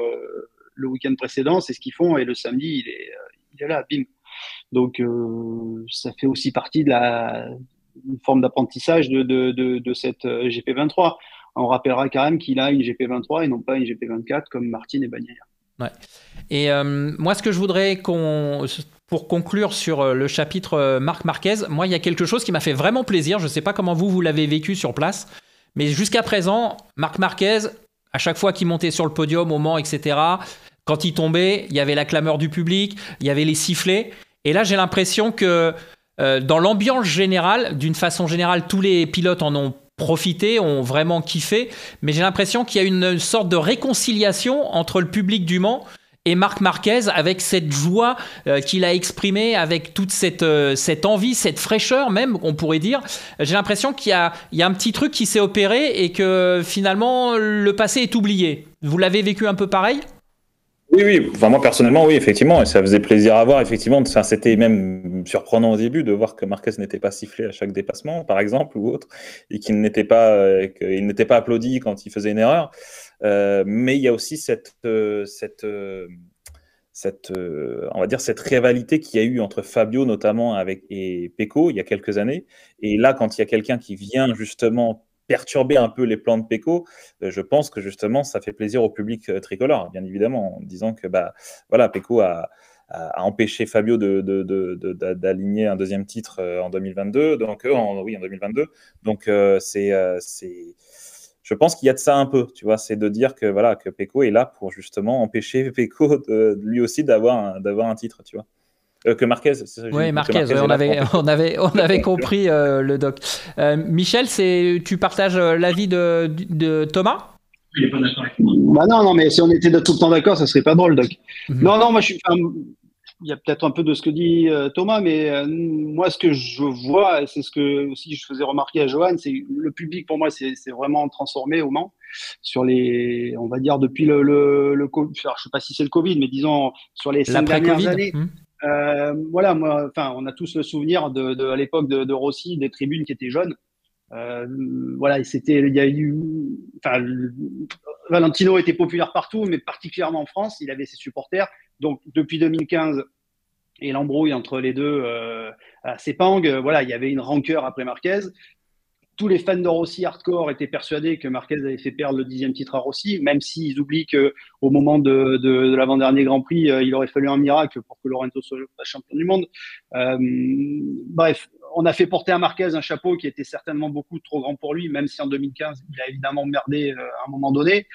le week-end précédent. C'est ce qu'ils font et le samedi, il est là, bim. Donc, ça fait aussi partie de une forme d'apprentissage de cette GP23. On rappellera quand même qu'il a une GP23 et non pas une GP24 comme Martin et Bagnaia. Ouais. Et moi, ce que je voudrais pour conclure sur le chapitre Marc Marquez, moi, il y a quelque chose qui m'a fait vraiment plaisir. Je ne sais pas comment vous l'avez vécu sur place, mais jusqu'à présent, Marc Marquez, à chaque fois qu'il montait sur le podium, au Mans, etc., quand il tombait, il y avait la clameur du public, il y avait les sifflets. Et là, j'ai l'impression que dans l'ambiance générale, d'une façon générale, tous les pilotes en ont profité, ont vraiment kiffé. Mais j'ai l'impression qu'il y a une sorte de réconciliation entre le public du Mans et Marc Marquez avec cette joie qu'il a exprimée, avec toute cette envie, cette fraîcheur même, on pourrait dire. J'ai l'impression qu'il y a un petit truc qui s'est opéré et que finalement, le passé est oublié. Vous l'avez vécu un peu pareil ? Oui, oui, enfin, moi personnellement, oui, effectivement, et ça faisait plaisir à voir, effectivement. Enfin, c'était même surprenant au début de voir que Marquez n'était pas sifflé à chaque dépassement, par exemple, ou autre, et qu'il n'était pas applaudi quand il faisait une erreur. Mais il y a aussi on va dire, cette rivalité qu'il y a eu entre Fabio notamment et Pecco il y a quelques années. Et là, quand il y a quelqu'un qui vient justement perturber un peu les plans de Pecco, je pense que justement ça fait plaisir au public tricolore, bien évidemment, en disant que voilà, Pecco a empêché Fabio d'aligner un deuxième titre en 2022, donc oui, en 2022. Donc je pense qu'il y a de ça un peu, tu vois, c'est de dire que voilà, que Pecco est là pour justement empêcher Pecco lui aussi d'avoir un titre, tu vois. Que Marquez. Oui, Marquez, on avait compris le doc. Michel, tu partages l'avis de Thomas ? Il n'est pas d'accord avec moi. Bah non, mais si on était tout le temps d'accord, ça serait pas drôle, Doc. Non, moi il y a peut-être un peu de ce que dit Thomas, mais moi ce que je vois, c'est ce que aussi je faisais remarquer à Johan, c'est le public pour moi c'est vraiment transformé au Mans sur on va dire depuis le Covid, je sais pas si c'est le Covid, mais disons sur les 5 dernières années. Voilà, on a tous le souvenir à l'époque de Rossi, des tribunes qui étaient jaunes. Voilà, Valentino était populaire partout, mais particulièrement en France, il avait ses supporters. Donc, depuis 2015 et l'embrouille entre les deux à Sepang, voilà, il y avait une rancœur après Marquez. Tous les fans de Rossi hardcore étaient persuadés que Marquez avait fait perdre le 10e titre à Rossi, même s'ils oublient qu'au moment de l'avant-dernier Grand Prix, il aurait fallu un miracle pour que Lorenzo soit champion du monde. Bref, on a fait porter à Marquez un chapeau qui était certainement beaucoup trop grand pour lui, même si en 2015, il a évidemment merdé à un moment donné,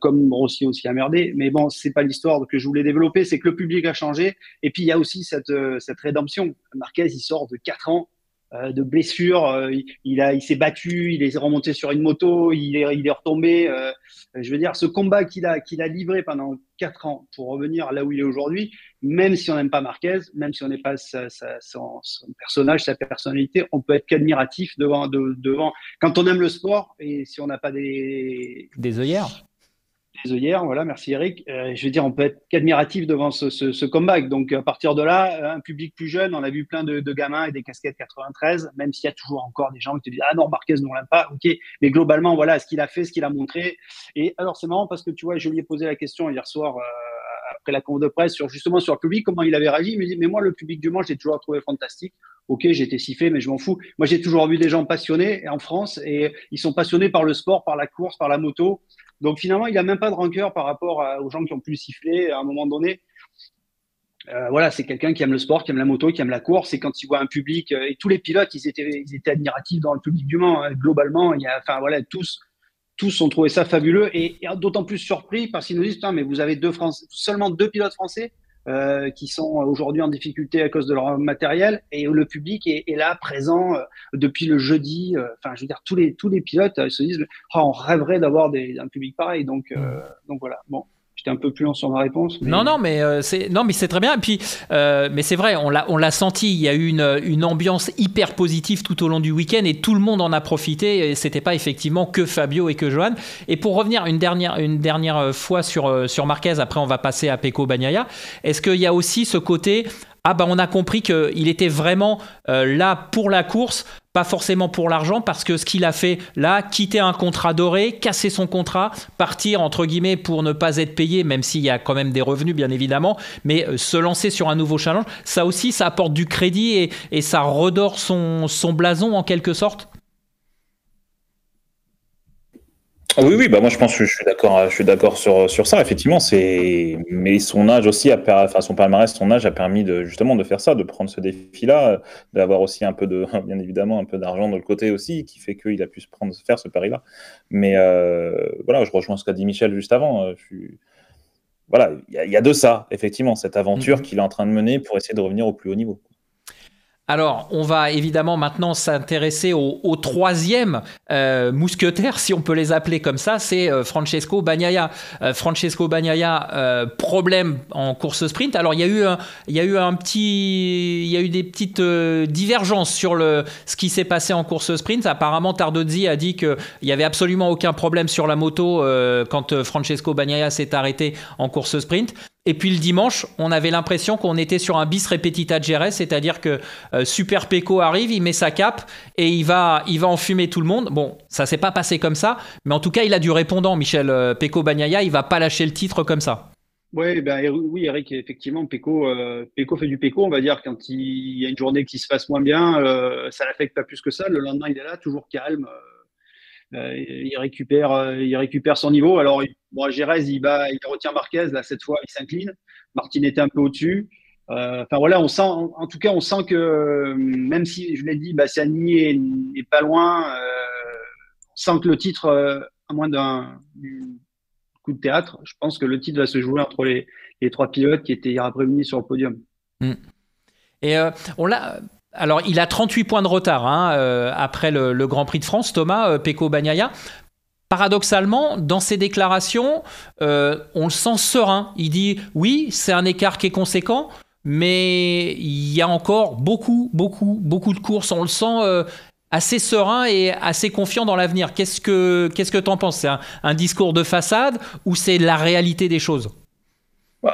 comme Rossi aussi a merdé. Mais bon, c'est pas l'histoire que je voulais développer, c'est que le public a changé. Et puis, il y a aussi cette rédemption. Marquez, il sort de 4 ans de blessures, il s'est battu, il est remonté sur une moto, il est retombé. Je veux dire, ce combat qu'il a livré pendant 4 ans pour revenir là où il est aujourd'hui, même si on n'aime pas Marquez, même si on n'est pas son personnage, sa personnalité, on peut être qu'admiratif devant. Quand on aime le sport et si on n'a pas des œillères. Des œillères, voilà, merci Eric. Je veux dire, on peut être qu'admiratif devant ce comeback. Donc, à partir de là, un public plus jeune, on a vu plein de gamins et des casquettes 93, même s'il y a toujours encore des gens qui te disent « Ah non, Marquez, nous, on l'aime pas. » Ok, mais globalement, voilà ce qu'il a fait, ce qu'il a montré. Et alors, c'est marrant parce que, tu vois, je lui ai posé la question hier soir, après la conf de presse, sur le public, comment il avait réagi. Il me dit « Mais moi, le public du Mans, je l'ai toujours trouvé fantastique. Ok, j'ai été sifflé, mais je m'en fous. Moi, j'ai toujours vu des gens passionnés en France et ils sont passionnés par le sport, par la course, par la moto. Donc finalement, il n'a même pas de rancœur par rapport aux gens qui ont pu siffler à un moment donné. Voilà, c'est quelqu'un qui aime le sport, qui aime la moto, qui aime la course. Et quand il voit un public, et tous les pilotes, ils étaient admiratifs dans le public du Mans. Hein. Globalement, tous ont trouvé ça fabuleux et d'autant plus surpris parce qu'ils nous disent mais vous avez seulement 2 pilotes français qui sont aujourd'hui en difficulté à cause de leur matériel et le public est là présent depuis le jeudi. Je veux dire, tous les pilotes se disent on rêverait d'avoir un public pareil. Donc voilà. Bon, J'étais un peu plus long sur ma réponse. Mais... Non, mais c'est très bien. Et puis, mais c'est vrai, on l'a senti. Il y a eu une ambiance hyper positive tout au long du week-end et tout le monde en a profité. Et c'était pas effectivement que Fabio et que Johan. Et pour revenir une dernière fois sur Marquez, après on va passer à Pecco Bagnaia. Est-ce qu'il y a aussi ce côté, on a compris qu'il était vraiment là pour la course, pas forcément pour l'argent, parce que ce qu'il a fait là, quitter un contrat doré, casser son contrat, partir entre guillemets pour ne pas être payé, même s'il y a quand même des revenus bien évidemment, mais se lancer sur un nouveau challenge, ça aussi ça apporte du crédit et ça redore son blason en quelque sorte. Oui, moi je pense que je suis d'accord sur ça. Effectivement, mais son âge aussi son palmarès, son âge a permis justement de faire ça, de prendre ce défi-là, d'avoir aussi bien évidemment un peu d'argent de le côté aussi, qui fait qu'il a pu faire ce pari-là. Mais voilà, je rejoins ce qu'a dit Michel juste avant. Voilà, il y a de ça, effectivement, cette aventure qu'il est en train de mener pour essayer de revenir au plus haut niveau. Alors, on va évidemment maintenant s'intéresser au troisième mousquetaire, si on peut les appeler comme ça, c'est Francesco Bagnaia. Francesco Bagnaia, problème en course sprint. Alors, il y a eu des petites divergences sur ce qui s'est passé en course sprint. Apparemment, Tardozzi a dit qu'il n'y avait absolument aucun problème sur la moto quand Francesco Bagnaia s'est arrêté en course sprint. Et puis le dimanche, on avait l'impression qu'on était sur un bis repetita gere, c'est-à-dire que Super Pecco arrive, il met sa cape et il va enfumer tout le monde. Bon, ça s'est pas passé comme ça, mais en tout cas, il a du répondant, Michel. Pecco Bagnaia, il va pas lâcher le titre comme ça. Oui, Eric, effectivement, Pecco fait du Pecco, on va dire, quand il y a une journée qui se passe moins bien, ça l'affecte pas plus que ça. Le lendemain, il est là, toujours calme. Il récupère son niveau. Alors, Jerez, il retient Marquez. Là, cette fois, il s'incline. Martin était un peu au-dessus. Enfin, voilà, en tout cas, on sent que, même si, je l'ai dit, Bastianini n'est pas loin, on sent que le titre, à moins d'un coup de théâtre, je pense que le titre va se jouer entre les trois pilotes qui étaient hier après-midi sur le podium. Et on l'a. Alors, il a 38 points de retard après le Grand Prix de France, Thomas, Pecco Bagnaia. Paradoxalement, dans ses déclarations, on le sent serein. Il dit, oui, c'est un écart qui est conséquent, mais il y a encore beaucoup de courses. On le sent assez serein et assez confiant dans l'avenir. Qu'est-ce que tu en penses? C'est un discours de façade ou c'est la réalité des choses?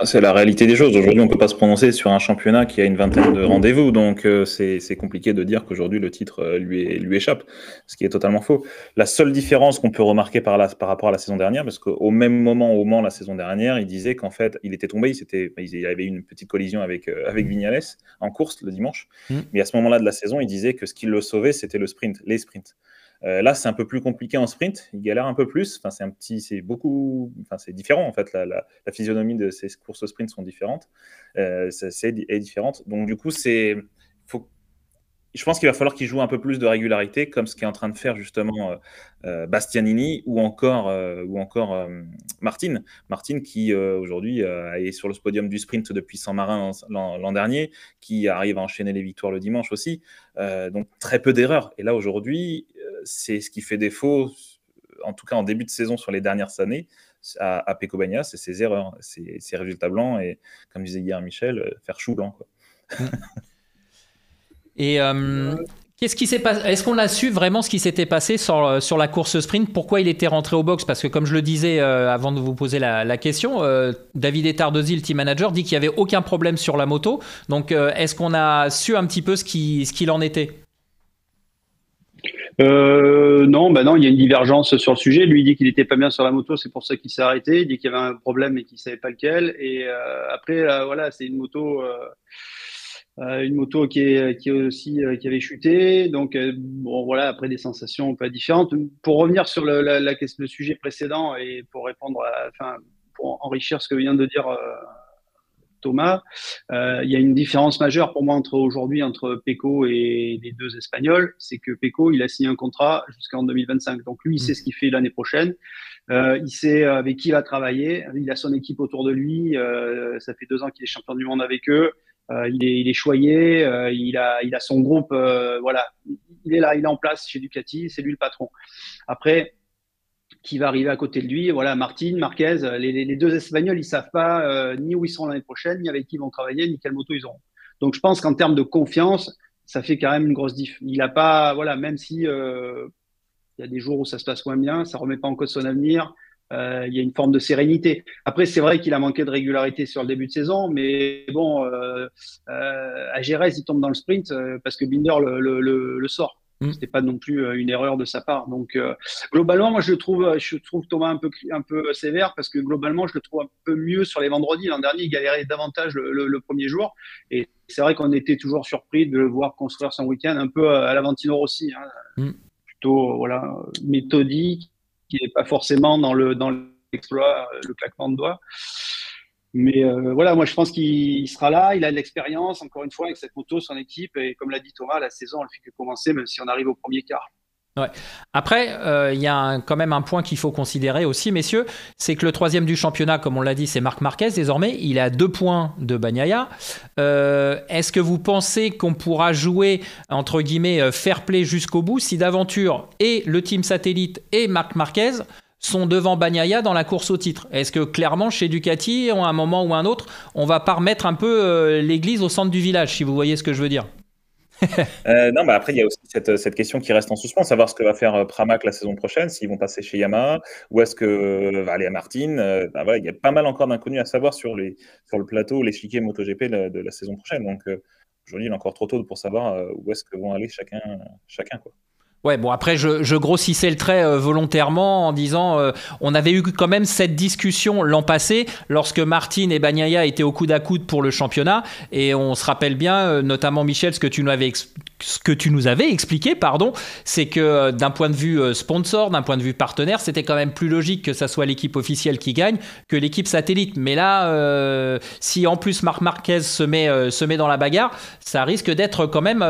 C'est la réalité des choses. Aujourd'hui, on ne peut pas se prononcer sur un championnat qui a une vingtaine de rendez-vous, donc c'est compliqué de dire qu'aujourd'hui le titre lui échappe, ce qui est totalement faux. La seule différence qu'on peut remarquer par rapport à la saison dernière, parce qu'au même moment au Mans la saison dernière, il disait qu'en fait il était tombé, il avait eu une petite collision avec Viñales en course le dimanche, mais à ce moment-là de la saison, il disait que ce qui le sauvait, c'était les sprints. Là, c'est un peu plus compliqué en sprint. Il galère un peu plus. Enfin, c'est différent en fait. La physionomie de ces courses sprint sont différentes. Est différente. Donc du coup, je pense qu'il va falloir qu'il joue un peu plus de régularité, comme ce qu'est en train de faire justement Bastianini ou encore Martin. Martin qui aujourd'hui est sur le podium du sprint depuis San-Marin l'an dernier, qui arrive à enchaîner les victoires le dimanche aussi. Donc très peu d'erreurs. Et là aujourd'hui, c'est ce qui fait défaut, en tout cas en début de saison sur les dernières années, à Pecco Bagnaia, c'est ses erreurs, ses résultats blancs et, comme disait hier Michel, faire chou blanc, quoi. Et qu'est-ce qui s'est passé? Est-ce qu'on a su vraiment ce qui s'était passé sur la course sprint? Pourquoi il était rentré au box? Parce que comme je le disais avant de vous poser la question, David Tardozzi, le team manager, dit qu'il n'y avait aucun problème sur la moto. Donc est-ce qu'on a su un petit peu ce qu'il en était? Non, il y a une divergence sur le sujet. Lui, il dit qu'il n'était pas bien sur la moto, c'est pour ça qu'il s'est arrêté. Il dit qu'il y avait un problème mais qu'il savait pas lequel. Et après, voilà, c'est une moto qui est aussi qui avait chuté. Donc voilà, après des sensations un peu différentes. Pour revenir sur le sujet précédent et pour répondre pour enrichir ce que vient de dire Thomas, il y a une différence majeure pour moi entre Pecco et les deux Espagnols, c'est que Pecco, il a signé un contrat jusqu'en 2025. Donc lui, il sait ce qu'il fait l'année prochaine. Il sait avec qui il va travailler. Il a son équipe autour de lui. Ça fait 2 ans qu'il est champion du monde avec eux. Il est choyé. Il a son groupe. Voilà, il est là, il est en place chez Ducati. C'est lui le patron. Après, qui va arriver à côté de lui. Voilà, Martin, Marquez, les deux Espagnols, ils savent pas ni où ils seront l'année prochaine, ni avec qui ils vont travailler, ni quelle moto ils auront. Donc, je pense qu'en termes de confiance, ça fait quand même une grosse diff. Il a pas, voilà, même si il y a des jours où ça se passe moins bien, ça remet pas en cause son avenir. Il y a une forme de sérénité. Après, c'est vrai qu'il a manqué de régularité sur le début de saison, mais bon, à Jerez, il tombe dans le sprint parce que Binder le sort. C'était pas non plus une erreur de sa part. Donc globalement, moi je trouve Thomas un peu sévère parce que globalement je le trouve un peu mieux sur les vendredis. L'an dernier, il galérait davantage le premier jour, et c'est vrai qu'on était toujours surpris de le voir construire son week-end un peu à la Valentino Rossi, hein. Plutôt voilà, méthodique, qui n'est pas forcément dans l'exploit, le claquement de doigts. Mais voilà, moi je pense qu'il sera là, il a de l'expérience, encore une fois, avec cette moto, son équipe, et comme l'a dit Thomas, la saison elle fait que commencer, même si on arrive au premier quart. Ouais. Après, il y a quand même un point qu'il faut considérer aussi, messieurs, c'est que le troisième du championnat, comme on l'a dit, c'est Marc Marquez désormais. Il est à 2 points de Bagnaia. Est-ce que vous pensez qu'on pourra jouer, entre guillemets, fair play jusqu'au bout si d'aventure et le team satellite et Marc Marquez sont devant Bagnaia dans la course au titre? Est-ce que clairement, chez Ducati, à un moment ou un autre, on va pas remettre un peu l'église au centre du village, si vous voyez ce que je veux dire? Non, bah après, il y a aussi cette question qui reste en suspens, savoir ce que va faire Pramac la saison prochaine, s'ils vont passer chez Yamaha, ou est-ce que va aller à Martin. Bah voilà, il y a pas mal encore d'inconnus à savoir sur le plateau, l'échiquier MotoGP de la saison prochaine. Donc, aujourd'hui, il est encore trop tôt pour savoir où est-ce que vont aller chacun quoi. Ouais, bon, après, je grossissais le trait volontairement en disant on avait eu quand même cette discussion l'an passé lorsque Martin et Bagnaia étaient au coude à coude pour le championnat, et on se rappelle bien, notamment Michel, ce que tu nous avais expliqué, c'est que d'un point de vue sponsor, d'un point de vue partenaire, c'était quand même plus logique que ça soit l'équipe officielle qui gagne que l'équipe satellite. Mais là, si en plus Marc Marquez se met dans la bagarre, ça risque d'être quand même,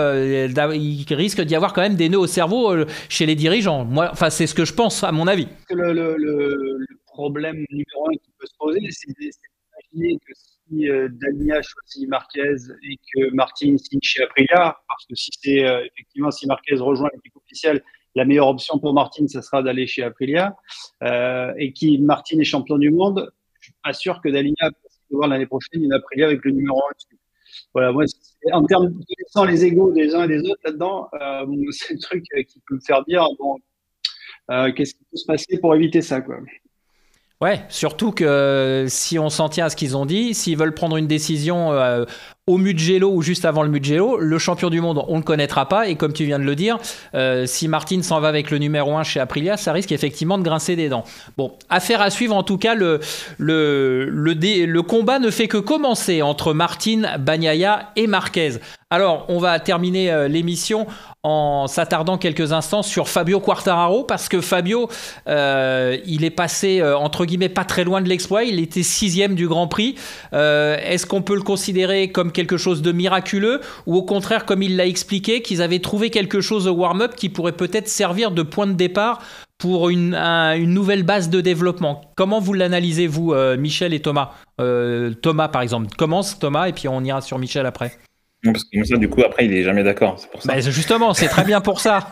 il risque d'y avoir quand même des nœuds au cerveau chez les dirigeants. Moi, enfin, c'est ce que je pense, à mon avis. Le problème numéro 1 qui peut se poser, c'est d'imaginer que si Dagna choisit Marquez et que Martin signe chez Aprilia, parce que si c'est effectivement, si Marquez rejoint l'équipe officielle, la meilleure option pour Martin, ça sera d'aller chez Aprilia, et qui Martin est champion du monde, je suis pas sûr que Dagna puisse voir l'année prochaine une Aprilia avec le numéro 1. Voilà, moi, en termes de connaissant les égos des uns et des autres là-dedans, c'est le truc qui peut me faire dire bon, qu'est-ce qui peut se passer pour éviter ça, quoi. Ouais, surtout que si on s'en tient à ce qu'ils ont dit, s'ils veulent prendre une décision au Mugello ou juste avant le Mugello, le champion du monde, on ne le connaîtra pas. Et comme tu viens de le dire, si Martin s'en va avec le numéro 1 chez Aprilia, ça risque effectivement de grincer des dents. Bon, affaire à suivre. En tout cas, le combat ne fait que commencer entre Martin, Bagnaia et Marquez. Alors, on va terminer l'émission en s'attardant quelques instants sur Fabio Quartararo, parce que Fabio, il est passé, entre guillemets, pas très loin de l'exploit. Il était 6e du Grand Prix. Est-ce qu'on peut le considérer comme quelque chose de miraculeux, ou au contraire, comme il l'a expliqué, qu'ils avaient trouvé quelque chose au warm-up qui pourrait peut-être servir de point de départ pour une nouvelle base de développement? Comment vous l'analysez, vous, Michel et Thomas? Thomas, par exemple. Commence, Thomas, et puis on ira sur Michel après. Non, parce que comme ça, du coup, après, il est jamais d'accord. C'est pour ça. Bah, justement, c'est très bien pour ça.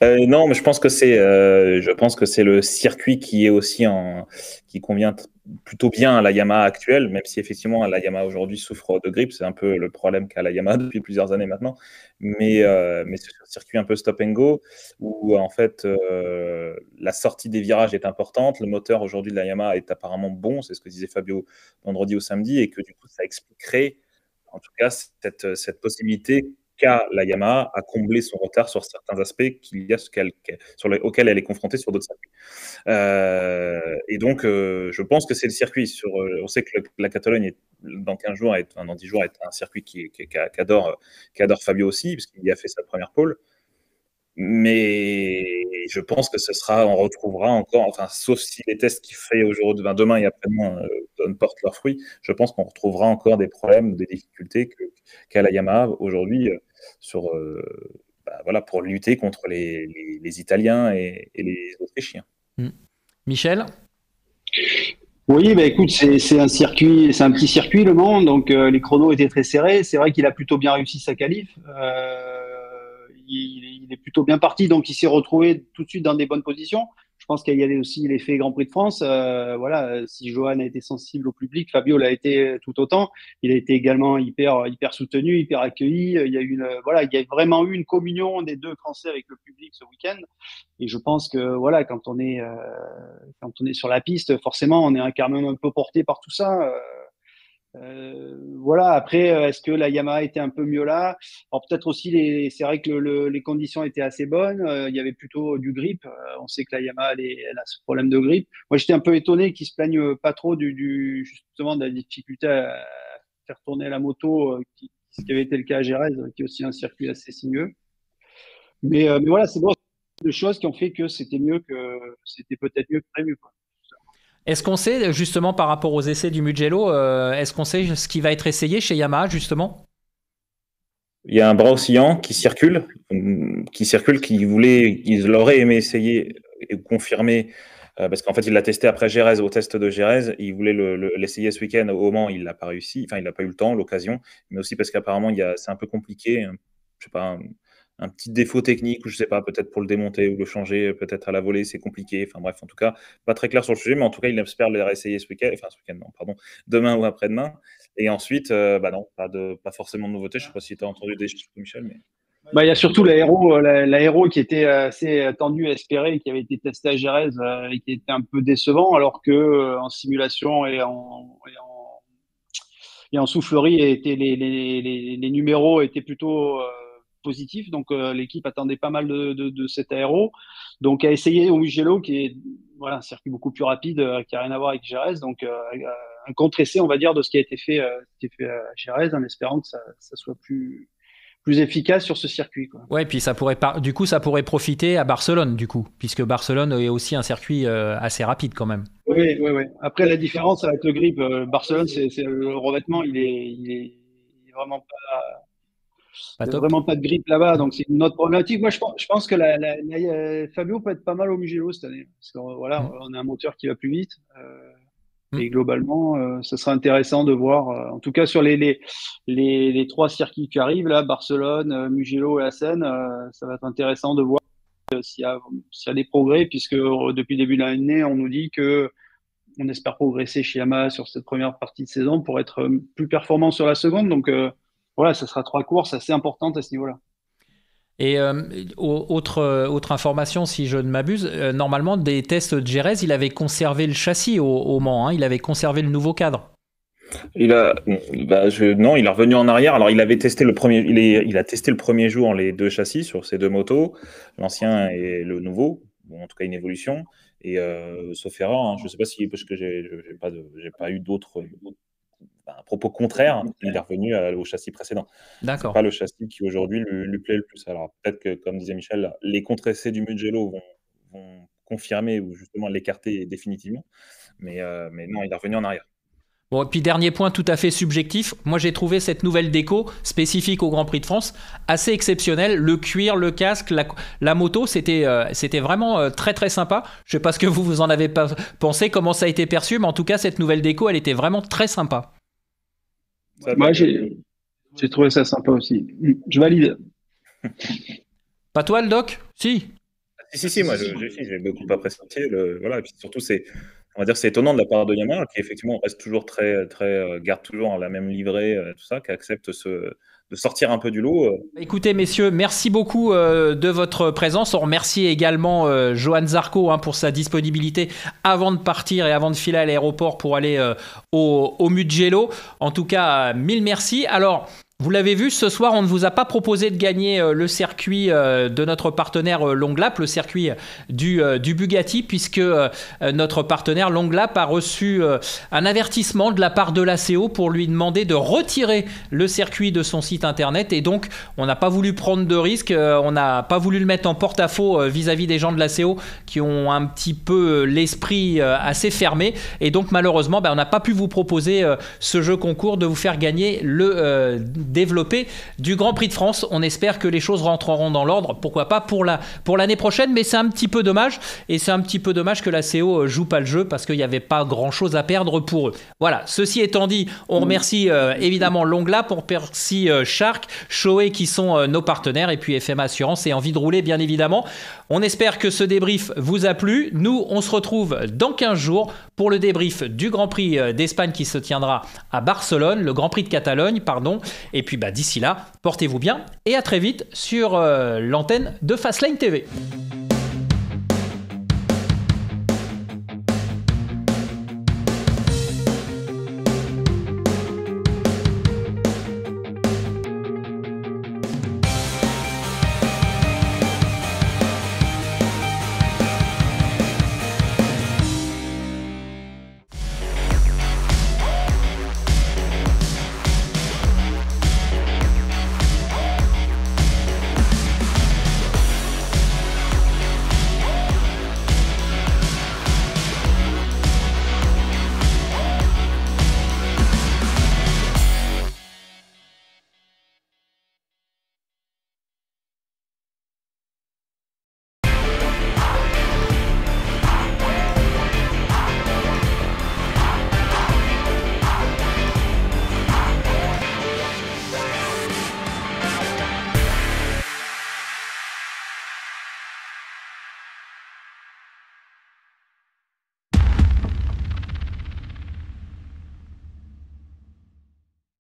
Non, mais je pense que c'est le circuit qui est aussi qui convient plutôt bien à la Yamaha actuelle, même si effectivement la Yamaha aujourd'hui souffre de grippe. C'est un peu le problème qu'a la Yamaha depuis plusieurs années maintenant. Mais c'est un circuit un peu stop and go où en fait la sortie des virages est importante. Le moteur aujourd'hui de la Yamaha est apparemment bon, c'est ce que disait Fabio vendredi ou samedi, et que du coup ça expliquerait en tout cas cette possibilité qu'a la Yamaha à combler son retard sur certains aspects auxquels elle est confrontée sur d'autres circuits. Et donc, je pense que c'est le circuit. On sait que la Catalogne, dans 15 jours, dans 10 jours, est un circuit qu'adore Fabio aussi, parce qu'il y a fait sa première pole. Mais je pense que on retrouvera encore, enfin, sauf si les tests qu'il fait aujourd'hui, demain et après-demain portent leurs fruits, je pense qu'on retrouvera encore des problèmes, des difficultés qu'a la Yamaha aujourd'hui voilà, pour lutter contre les Italiens et les Autrichiens. Michel ? Oui, bah écoute, c'est un petit circuit, Le Mans, donc les chronos étaient très serrés. C'est vrai qu'il a plutôt bien réussi sa qualif. il est plutôt bien parti, donc il s'est retrouvé tout de suite dans des bonnes positions. Je pense qu'il y a aussi l'effet Grand Prix de France. Voilà, si Johan a été sensible au public, Fabio l'a été tout autant. Il a été également hyper soutenu, hyper accueilli. Il y a il y a vraiment eu une communion des deux Français avec le public ce week-end. Et je pense que voilà, quand on est sur la piste, forcément, on est quand même un peu porté par tout ça. Voilà. Après, est-ce que la Yamaha était un peu mieux là? Alors peut-être aussi c'est vrai que les conditions étaient assez bonnes. Il y avait plutôt du grip. On sait que la Yamaha elle a ce problème de grip. Moi, j'étais un peu étonné qu'ils se plaignent pas trop justement de la difficulté à faire tourner la moto, ce qui avait été le cas à Jerez, qui est aussi un circuit assez sinueux. Mais voilà, c'est bon, des choses qui ont fait que c'était peut-être mieux que prévu, quoi. Est-ce qu'on sait, justement, par rapport aux essais du Mugello, est-ce qu'on sait ce qui va être essayé chez Yamaha, justement? Il y a un bras oscillant qui circule, qu'ils auraient aimé essayer et confirmer, parce qu'en fait, il l'a testé après Jerez, au test de Jerez. Il voulait l'essayer ce week-end au Mans, il n'a pas réussi, enfin, il n'a pas eu le temps, l'occasion, mais aussi parce qu'apparemment, c'est un peu compliqué, je sais pas, un petit défaut technique, ou je sais pas, peut-être pour le démonter ou le changer, peut-être à la volée, c'est compliqué. Enfin bref, en tout cas, pas très clair sur le sujet, mais en tout cas, il espère le réessayer ce week-end, non, pardon, demain ou après-demain. Et ensuite, non, pas forcément de nouveauté. Je sais pas si tu as entendu des chiffres, Michel, mais. Il y a surtout l'aéro qui était assez tendu à espérer, qui avait été testé à Jerez et qui était un peu décevant, alors que en simulation et en soufflerie, les numéros étaient plutôt positif, donc l'équipe attendait pas mal de cet aéro, donc à essayer au Mugello, qui est un circuit beaucoup plus rapide, qui a rien à voir avec Jerez, donc un contre-essai, on va dire, de ce qui a été fait à Jerez, en espérant que ça soit plus efficace sur ce circuit, quoi. Ouais, puis ça pourrait profiter à Barcelone, du coup, puisque Barcelone est aussi un circuit assez rapide quand même. Oui. Après, la différence avec le grip, Barcelone, c'est le revêtement, il est vraiment pas. Il n'y a vraiment pas de grip là-bas, donc c'est une autre problématique. Moi, je pense que Fabio peut être pas mal au Mugello cette année, parce que on a un moteur qui va plus vite, et globalement, ce sera intéressant de voir. En tout cas, sur les trois circuits qui arrivent là, Barcelone, Mugello et Assen, ça va être intéressant de voir s'il y a des progrès, puisque depuis le début de l'année, on nous dit que on espère progresser chez Yamaha sur cette première partie de saison pour être plus performant sur la seconde. Donc voilà, ça sera 3 courses assez importantes à ce niveau-là. Et autre information, si je ne m'abuse, normalement, des tests de Jerez, il avait conservé le châssis au Mans, hein, il avait conservé le nouveau cadre. Non, il est revenu en arrière. Alors, il avait testé il a testé le premier jour les 2 châssis sur ces 2 motos, l'ancien et le nouveau, bon, en tout cas une évolution. Et sauf erreur, hein, je ne sais pas si, parce que j'ai pas eu d'autres. À propos contraire, il est revenu au châssis précédent. D'accord. C'est pas le châssis qui aujourd'hui lui plaît le plus. Alors peut-être que, comme disait Michel, les contre-essais du Mugello vont confirmer ou justement l'écarter définitivement. Mais non, il est revenu en arrière. Bon, et puis dernier point tout à fait subjectif, moi j'ai trouvé cette nouvelle déco spécifique au Grand Prix de France assez exceptionnelle. Le cuir, le casque, la moto, c'était vraiment très très sympa. Je ne sais pas ce que vous en avez pensé, comment ça a été perçu, mais en tout cas cette nouvelle déco, elle était vraiment très sympa. Moi, j'ai trouvé ça sympa aussi. Je valide. Pas toi, le doc? Si. Si, moi j'ai beaucoup apprécié. Voilà, et puis surtout, on va dire, c'est étonnant de la part de Yamaha, qui effectivement reste toujours garde toujours la même livrée, tout ça, qui accepte de sortir un peu du lot. Écoutez, messieurs, merci beaucoup de votre présence. On remercie également Johan Zarco pour sa disponibilité avant de partir et avant de filer à l'aéroport pour aller au Mugello. En tout cas, mille merci. Alors, vous l'avez vu, ce soir, on ne vous a pas proposé de gagner le circuit de notre partenaire Longlap, le circuit du Bugatti, puisque notre partenaire Longlap a reçu un avertissement de la part de l'ACO pour lui demander de retirer le circuit de son site internet. Et donc, on n'a pas voulu prendre de risques, on n'a pas voulu le mettre en porte-à-faux vis-à-vis des gens de l'ACO qui ont un petit peu l'esprit assez fermé. Et donc, malheureusement, on n'a pas pu vous proposer ce jeu concours de vous faire gagner le développée du Grand Prix de France. On espère que les choses rentreront dans l'ordre, pourquoi pas pour l'année prochaine, mais c'est un petit peu dommage, et c'est un petit peu dommage que la CO joue pas le jeu, parce qu'il n'y avait pas grand-chose à perdre pour eux. Voilà, ceci étant dit, on remercie évidemment Longla, on remercie Shark, Shoei qui sont nos partenaires, et puis FM Assurance et Envie de rouler bien évidemment. On espère que ce débrief vous a plu. Nous, on se retrouve dans 15 jours pour le débrief du Grand Prix d'Espagne qui se tiendra à Barcelone, le Grand Prix de Catalogne, pardon. Et puis d'ici là, portez-vous bien et à très vite sur l'antenne de Fastlane TV.